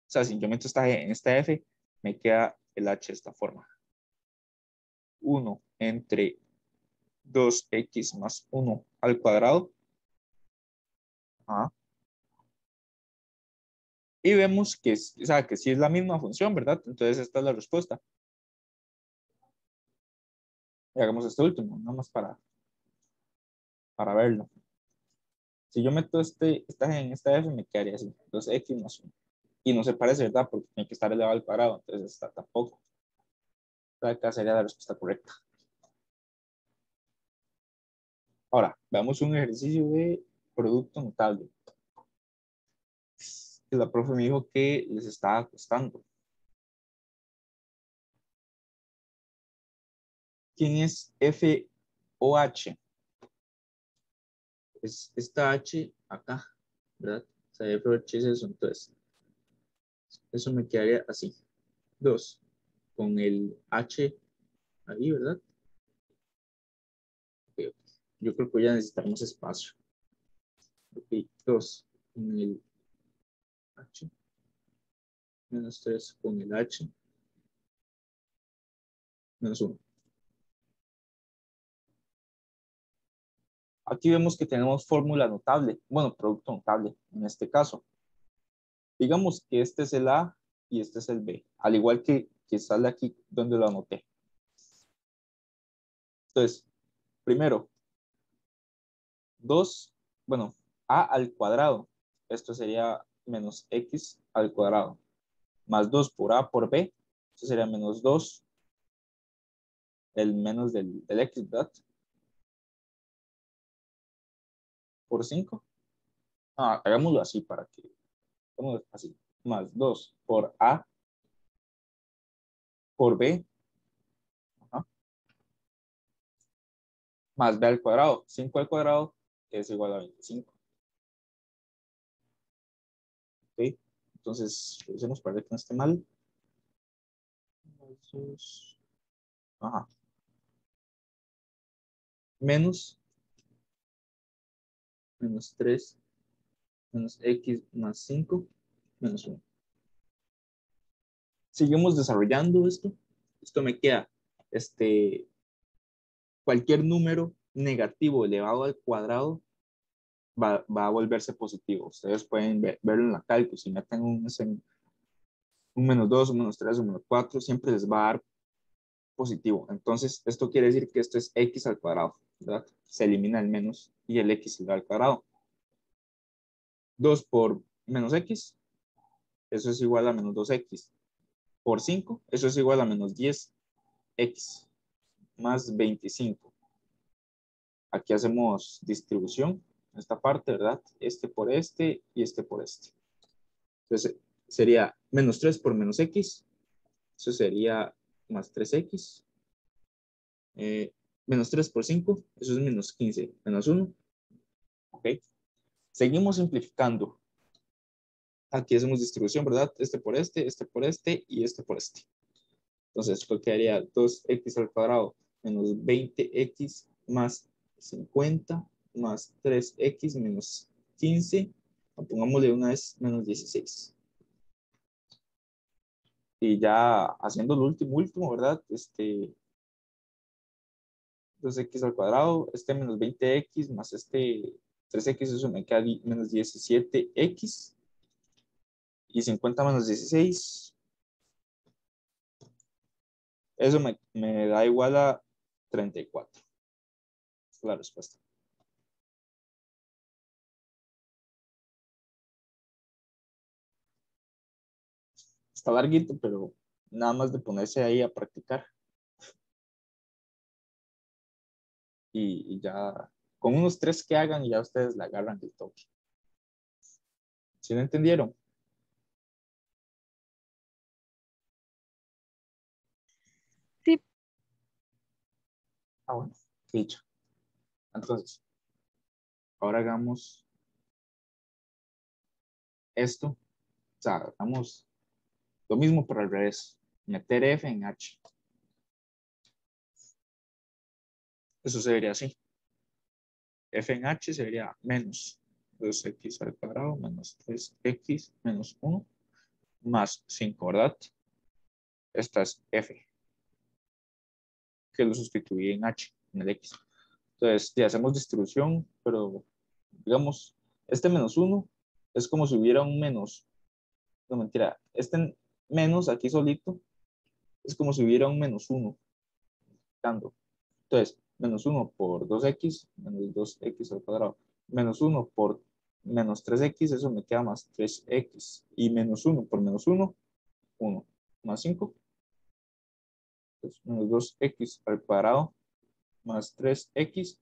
Speaker 1: o sea, si yo meto esta G en esta F, me queda el H de esta forma. 1 entre 2x más 1 al cuadrado. Ajá. Y vemos que, o sea, que sí es la misma función, ¿verdad? Entonces esta es la respuesta. Y hagamos este último, nada más para verlo. Si yo meto esta G en esta F, me quedaría así, 2x más 1. Y no se parece, ¿verdad? Porque tiene que estar elevado al cuadrado, entonces esta tampoco. Acá sería la respuesta correcta. Ahora, veamos un ejercicio de producto notable. La profe me dijo que les estaba costando. ¿Quién es FOH? Es esta H acá, ¿verdad? O sea, FOH es eso, entonces. Eso me quedaría así. 2 con el H ahí, ¿verdad? Okay. Yo creo que voy a necesitar más espacio. Ok, 2 con el H. Menos 3 con el H. Menos 1. Aquí vemos que tenemos fórmula notable, bueno, producto notable en este caso. Digamos que este es el A y este es el B, al igual que sale aquí donde lo anoté. Entonces, primero, 2, bueno, A al cuadrado. Esto sería menos X al cuadrado. Más 2 por A por B. Esto sería menos 2, el menos del X, ¿verdad? Por 5. Ah, hagámoslo así para que, hagámoslo así. Más 2 por A por B. Ajá, más b al cuadrado. 5 al cuadrado es igual a 25. ¿Ok? Entonces, revisemos para ver que no esté mal. Ajá. Menos 3 menos x más 5 menos 1. Seguimos desarrollando esto. Esto me queda cualquier número negativo elevado al cuadrado va a volverse positivo. Ustedes pueden verlo en la cálculo. Si meten un menos 2, un menos 3, un menos 4, siempre les va a dar positivo. Entonces, esto quiere decir que esto es x al cuadrado, ¿verdad? Se elimina el menos y el x al cuadrado. 2 por menos x, eso es igual a menos 2x. Por 5, eso es igual a menos 10x más 25. Aquí hacemos distribución, esta parte, ¿verdad? Este por este y este por este. Entonces sería menos 3 por menos x. Eso sería más 3x. Menos 3 por 5. Eso es menos 15. Menos 1. Ok. Seguimos simplificando. Aquí hacemos distribución, ¿verdad? Este por este y este por este. Entonces, esto quedaría 2x al cuadrado menos 20x más 50 más 3x menos 15. Pongámosle una vez menos 16. Y ya haciendo lo último, ¿verdad? 2x al cuadrado, menos 20x más 3x, eso me queda menos 17x. Y 50 menos 16, eso me da igual a 34. Es la respuesta. Está larguito, pero nada más de ponerse ahí a practicar. Y ya, con unos 3 que hagan, ya ustedes la agarran del toque. ¿Sí lo entendieron?
Speaker 2: Sí.
Speaker 1: Ah, bueno, dicho. Entonces, ahora hagamos esto. O sea, hagamos lo mismo pero al revés. Meter f en h. Eso se vería así. F en h sería menos 2x al cuadrado menos 3x menos 1 más 5, ¿verdad? Esta es f, que lo sustituí en h, en el x. Entonces, ya hacemos distribución, pero digamos, este menos 1 es como si hubiera un menos, no mentira, este menos aquí solito es como si hubiera un menos 1. Entonces, menos 1 por 2x, menos 2x al cuadrado, menos 1 por menos 3x, eso me queda más 3x. Y menos 1 por menos 1, 1. Más 5, pues menos 2x al cuadrado, más 3x,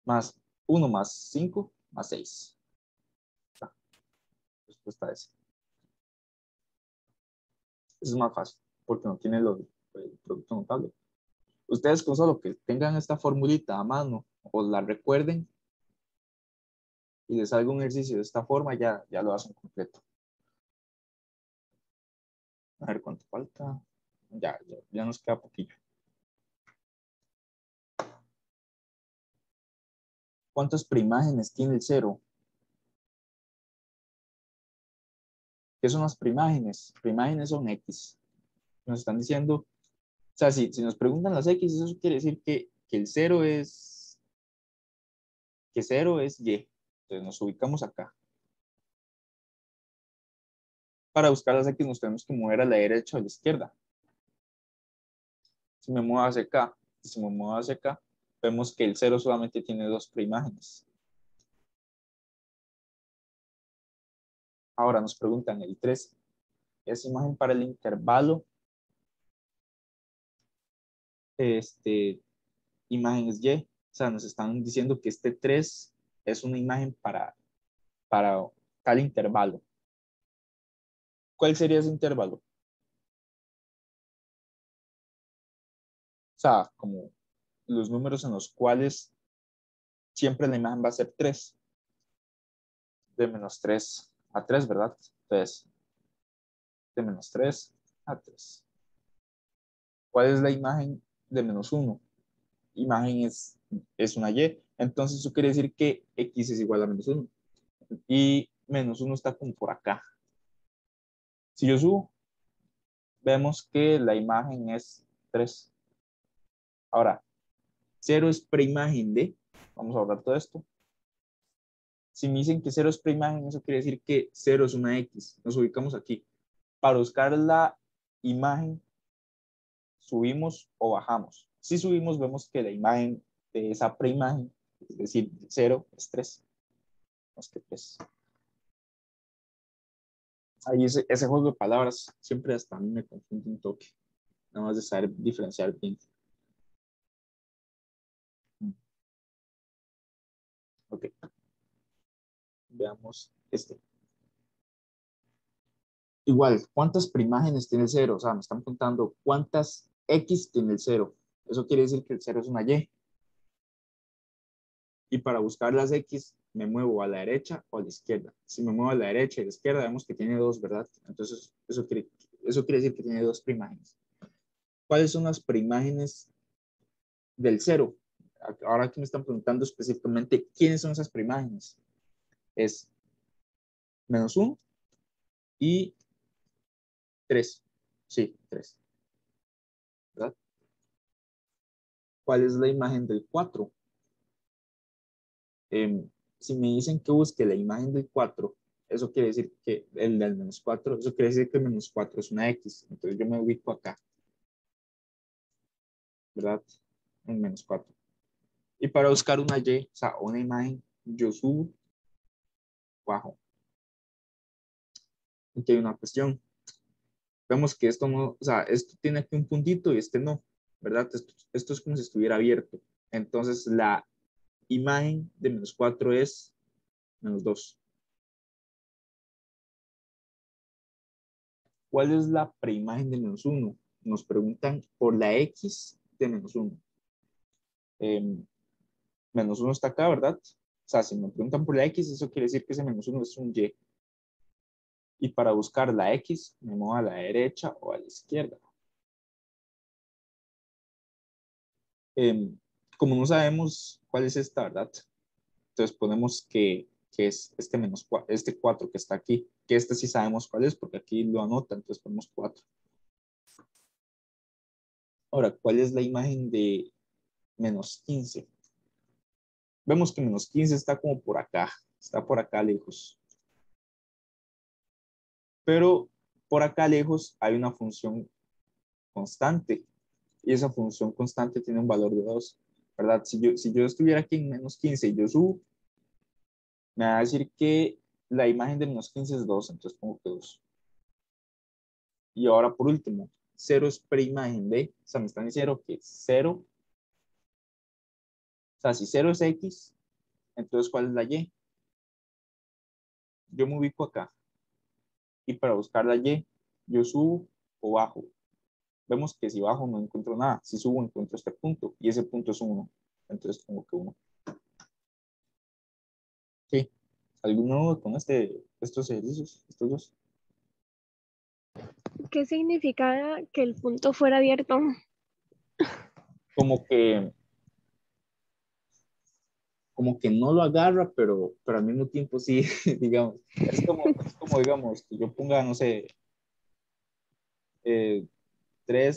Speaker 1: más 1 más 5, más 6. La respuesta es. Eso es más fácil, porque no tiene el producto notable. Ustedes con solo que tengan esta formulita a mano o la recuerden y les salga un ejercicio de esta forma, ya lo hacen completo. A ver cuánto falta. Ya nos queda poquillo. ¿Cuántas primágenes tiene el 0? ¿Qué son las primágenes? Primágenes son X. Nos están diciendo, o sea, si nos preguntan las X, eso quiere decir que el 0 es, que 0 es Y. Entonces nos ubicamos acá. Para buscar las X nos tenemos que mover a la derecha o a la izquierda. Si me muevo hacia acá, si me muevo hacia acá, vemos que el 0 solamente tiene 2 primágenes. Ahora nos preguntan el 3. ¿Es imagen para el intervalo? Imagen es Y. O sea, nos están diciendo que este 3 es una imagen para tal intervalo. ¿Cuál sería ese intervalo? O sea, como los números en los cuales siempre la imagen va a ser 3. De menos 3 a 3, ¿verdad? Entonces, de menos 3 a 3. ¿Cuál es la imagen de menos 1? Imagen es una Y. Entonces, eso quiere decir que X es igual a menos 1. Y menos 1 está como por acá. Si yo subo, vemos que la imagen es 3. Ahora, 0 es preimagen de, vamos a hablar todo esto. Si me dicen que 0 es preimagen, eso quiere decir que 0 es una X. Nos ubicamos aquí. Para buscar la imagen, subimos o bajamos. Si subimos, vemos que la imagen de esa preimagen, es decir, 0 es 3. No es que 3. Ahí ese juego de palabras siempre hasta a mí me confunde un toque. Nada más de saber diferenciar bien. Ok, veamos este. Igual, ¿cuántas primágenes tiene el 0? O sea, me están contando cuántas X tiene el 0. Eso quiere decir que el 0 es una Y. Y para buscar las X, me muevo a la derecha o a la izquierda. Si me muevo a la derecha y a la izquierda, vemos que tiene 2, ¿verdad? Entonces, eso quiere decir que tiene 2 primágenes. ¿Cuáles son las primágenes del 0? Ahora aquí me están preguntando específicamente quiénes son esas primágenes. Es -1 y 3. Sí, 3. ¿Verdad? ¿Cuál es la imagen del 4? Si me dicen que busque la imagen del 4, eso quiere decir que el del -4, eso quiere decir que el -4 es una X. Entonces yo me ubico acá, ¿verdad? En -4. Y para buscar una Y, o sea, una imagen, yo subo, bajo. Aquí hay una cuestión. Vemos que esto no, o sea, esto tiene aquí un puntito y este no, ¿verdad? Esto es como si estuviera abierto. Entonces la imagen de -4 es -2. ¿Cuál es la preimagen de -1? Nos preguntan por la X de -1. -1 está acá, ¿verdad? O sea, si me preguntan por la X, eso quiere decir que ese -1 es un Y. Y para buscar la X, me muevo a la derecha o a la izquierda. Como no sabemos cuál es esta, ¿verdad? Entonces ponemos que es este 4 que está aquí, que este sí sabemos cuál es porque aquí lo anota, entonces ponemos 4. Ahora, ¿cuál es la imagen de -15? Vemos que -15 está como por acá, está por acá lejos. Pero por acá lejos hay una función constante y esa función constante tiene un valor de 2, ¿verdad? Si yo estuviera aquí en -15 y yo subo, me va a decir que la imagen de -15 es 2, entonces pongo que 2. Y ahora por último, 0 es preimagen de, o sea, me están diciendo que 0, o sea, si 0 es X, entonces ¿cuál es la Y? Yo me ubico acá y para buscar la Y, yo subo o bajo. Vemos que si bajo no encuentro nada, si subo encuentro este punto y ese punto es 1, entonces pongo que 1. Sí, ¿alguna duda con estos ejercicios, estos dos?
Speaker 2: ¿Qué significaba que el punto fuera abierto?
Speaker 1: Como que, como que no lo agarra, pero al mismo tiempo sí, digamos. Es como, digamos, que yo ponga, no sé, 3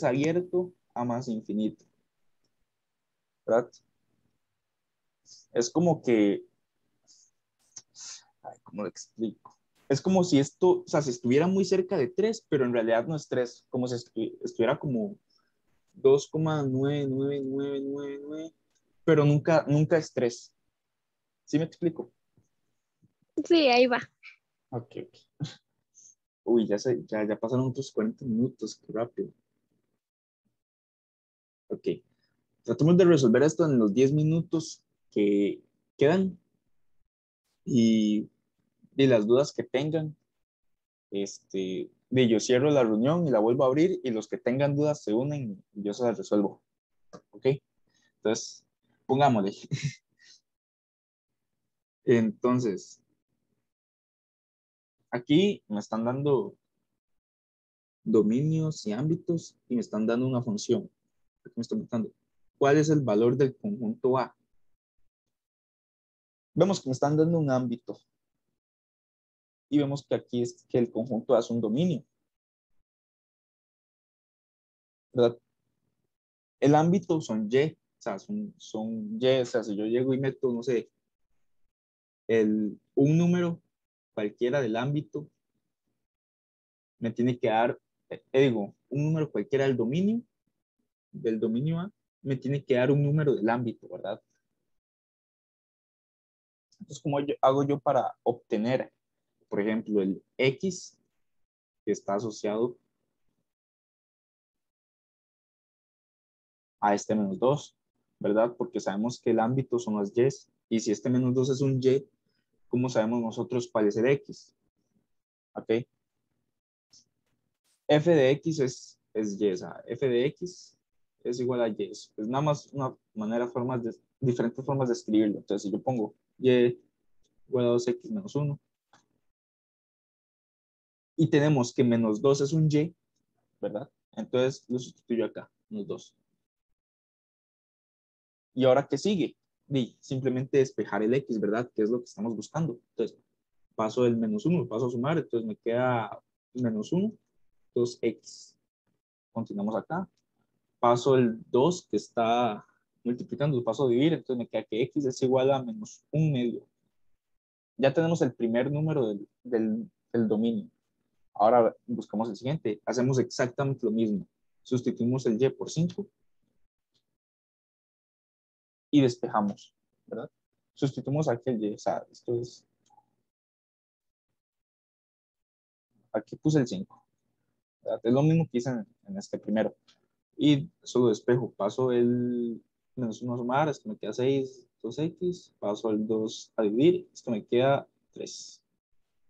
Speaker 1: abierto a más infinito, ¿verdad? Es como que, ay, ¿cómo lo explico? Es como si esto, o sea, si estuviera muy cerca de 3, pero en realidad no es 3, como si estuviera como 2,99999, pero nunca es 3. ¿Sí me explico?
Speaker 2: Sí, ahí va.
Speaker 1: Ok, ok. Uy, ya pasaron otros 40 minutos, qué rápido. Ok, tratemos de resolver esto en los 10 minutos que quedan y las dudas que tengan. Yo cierro la reunión y la vuelvo a abrir y los que tengan dudas se unen y yo se las resuelvo. Ok, entonces, pongámosle. Entonces, aquí me están dando dominios y ámbitos y me están dando una función. Aquí me están preguntando, ¿cuál es el valor del conjunto A? Vemos que me están dando un ámbito y vemos que aquí es que el conjunto A es un dominio, ¿verdad? El ámbito son Y, o sea, son Y, o sea, si yo llego y meto, no sé, un número cualquiera del ámbito, me tiene que dar, digo, un número cualquiera del dominio A, me tiene que dar un número del ámbito, ¿verdad? Entonces, ¿cómo hago yo para obtener, por ejemplo, el X que está asociado a este -2, ¿verdad? Porque sabemos que el ámbito son las Y Y si este menos 2 es un y, ¿cómo sabemos nosotros cuál es el x? ¿Ok? F de x es y, o sea, f de x es igual a y. Es nada más una manera, diferentes formas de escribirlo. Entonces, si yo pongo y igual a 2x menos 1, y tenemos que menos 2 es un y, ¿verdad? Entonces, lo sustituyo acá, menos 2. ¿Y ahora qué sigue? Simplemente despejar el x, ¿verdad? Que es lo que estamos buscando. Entonces, paso el menos 1, lo paso a sumar, entonces me queda menos 1, 2x. Continuamos acá. Paso el 2 que está multiplicando, lo paso a dividir, entonces me queda que x es igual a menos 1/2. Ya tenemos el primer número del dominio. Ahora buscamos el siguiente. Hacemos exactamente lo mismo. Sustituimos el y por 5 y despejamos, ¿verdad? Sustituimos aquí el y, o sea, esto es, aquí puse el 5, ¿verdad? Es lo mismo que hice en este primero. Y solo despejo, paso el menos 1 a sumar, esto me queda 6, 2x, paso el 2 a dividir, esto me queda 3.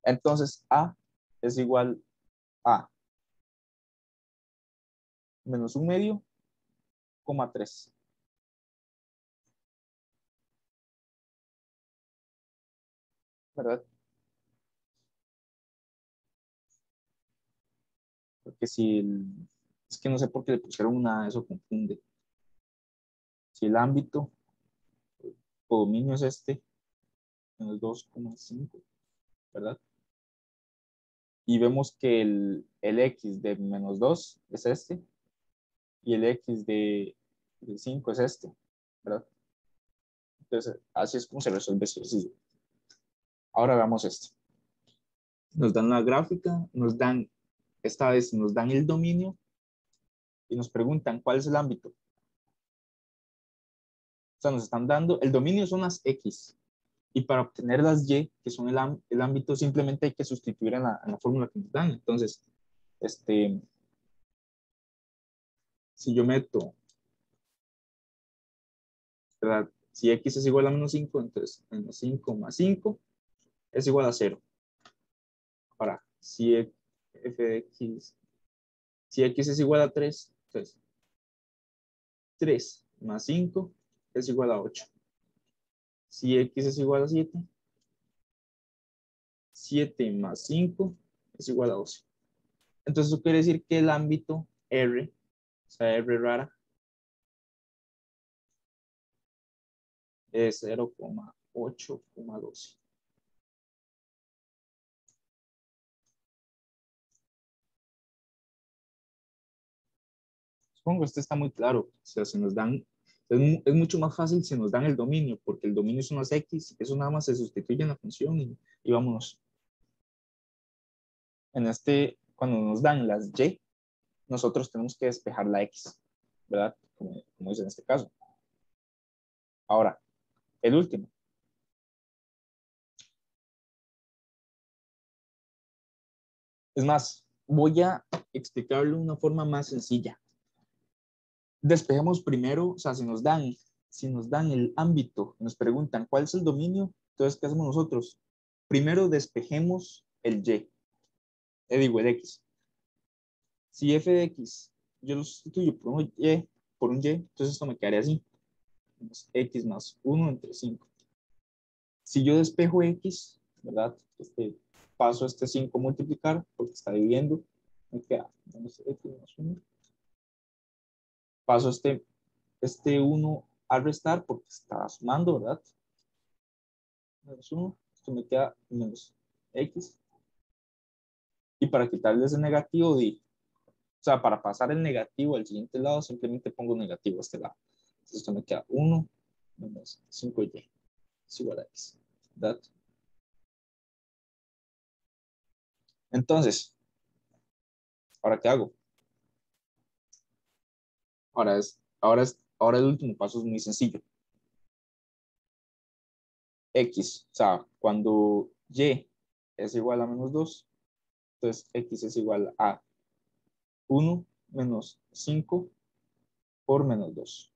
Speaker 1: Entonces, a es igual a menos 1/2, 3, ¿verdad? Porque si es que no sé por qué le pusieron una, eso confunde. Si el ámbito o dominio es este, menos 2,5, ¿verdad? Y vemos que el x de menos 2 es este, y el x de 5 es este, ¿verdad? Entonces, así es como se resuelve ese ejercicio. Ahora veamos esto. Nos dan la gráfica, esta vez nos dan el dominio y nos preguntan cuál es el ámbito. O sea, nos están dando, el dominio son las x, y para obtener las y, que son el ámbito, simplemente hay que sustituir en la fórmula que nos dan. Entonces, si yo meto, ¿verdad? Si x es igual a menos 5, entonces menos 5 más 5 es igual a 0. Ahora, si f de x, si x es igual a 3, entonces 3 más 5 es igual a 8. Si x es igual a 7, 7 más 5 es igual a 12. Entonces eso quiere decir que el ámbito R, o sea, R rara, es 0,8,12. Supongo que este está muy claro. O sea, se nos dan, es mucho más fácil si nos dan el dominio, porque el dominio son las x, eso nada más se sustituye en la función y vámonos. Cuando nos dan las y, nosotros tenemos que despejar la x, ¿verdad? Como dice en este caso. Ahora, el último. Es más, voy a explicarlo de una forma más sencilla. Despejemos primero, o sea, si nos dan el ámbito, nos preguntan cuál es el dominio, entonces, ¿qué hacemos nosotros? Primero despejemos el y, digo, el x. Si f de x yo lo sustituyo por un y, entonces esto me quedaría así. X más 1 entre 5. Si yo despejo x, ¿verdad? Paso este 5 a multiplicar porque está dividiendo, me queda menos x más 1. Paso este 1 a restar porque está sumando, ¿verdad? Menos 1, esto me queda menos x. Y para quitarle ese negativo, o sea, para pasar el negativo al siguiente lado, simplemente pongo negativo a este lado. Entonces esto me queda 1 menos 5y es igual a x, ¿verdad? Entonces, ¿ahora qué hago? Ahora el último paso es muy sencillo. X, o sea, cuando y es igual a menos 2, entonces x es igual a 1 menos 5 por menos 2.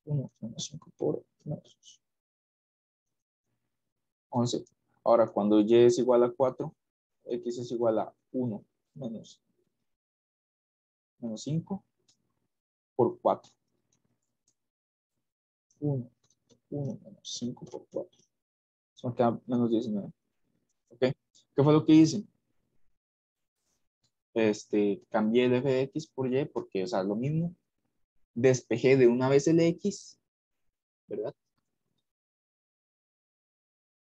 Speaker 1: 1 menos 5 por menos 11. Ahora, cuando y es igual a 4, x es igual a 1 menos 5 por 4. 1 menos 5 por 4. Eso me queda menos 19. ¿Ok? ¿Qué fue lo que hice? Cambié el f de x por y porque, o sea, lo mismo. Despejé de una vez el x, ¿verdad?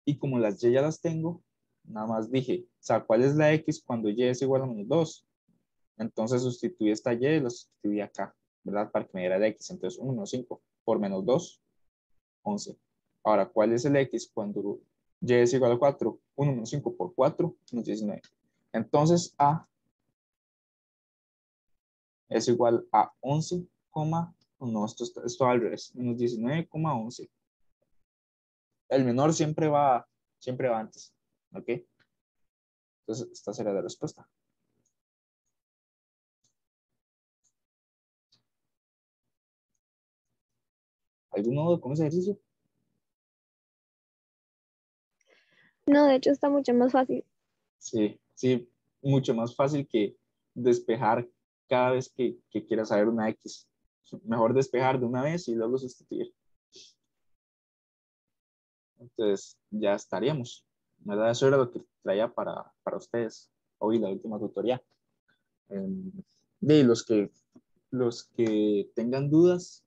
Speaker 1: Y como las y ya las tengo, nada más dije, o sea, ¿cuál es la x cuando y es igual a menos 2? Entonces sustituí esta y y lo sustituí acá, ¿verdad? Para que me diera el x. Entonces 1 menos 5 por menos 2, 11. Ahora, ¿cuál es el x cuando y es igual a 4? 1 menos 5 por 4, menos 19. Entonces A es igual a 11, no, esto al revés, menos 19,11. El menor siempre va antes, ¿ok? Entonces, esta será la respuesta. ¿Algún nodo con ese ejercicio?
Speaker 2: No, de hecho está mucho más fácil.
Speaker 1: Sí, sí, mucho más fácil que despejar cada vez que quieras saber una X. Mejor despejar de una vez y luego sustituir. Entonces, ya estaríamos, ¿verdad? Eso era lo que traía para ustedes hoy, la última tutoría. De los que tengan dudas,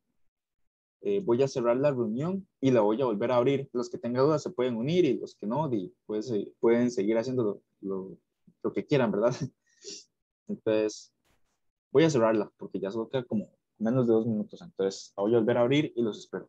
Speaker 1: voy a cerrar la reunión y la voy a volver a abrir. Los que tengan dudas se pueden unir y los que no, pues, pueden seguir haciendo lo que quieran, ¿verdad? Entonces, voy a cerrarla porque ya solo queda como menos de 2 minutos. Entonces, la voy a volver a abrir y los espero.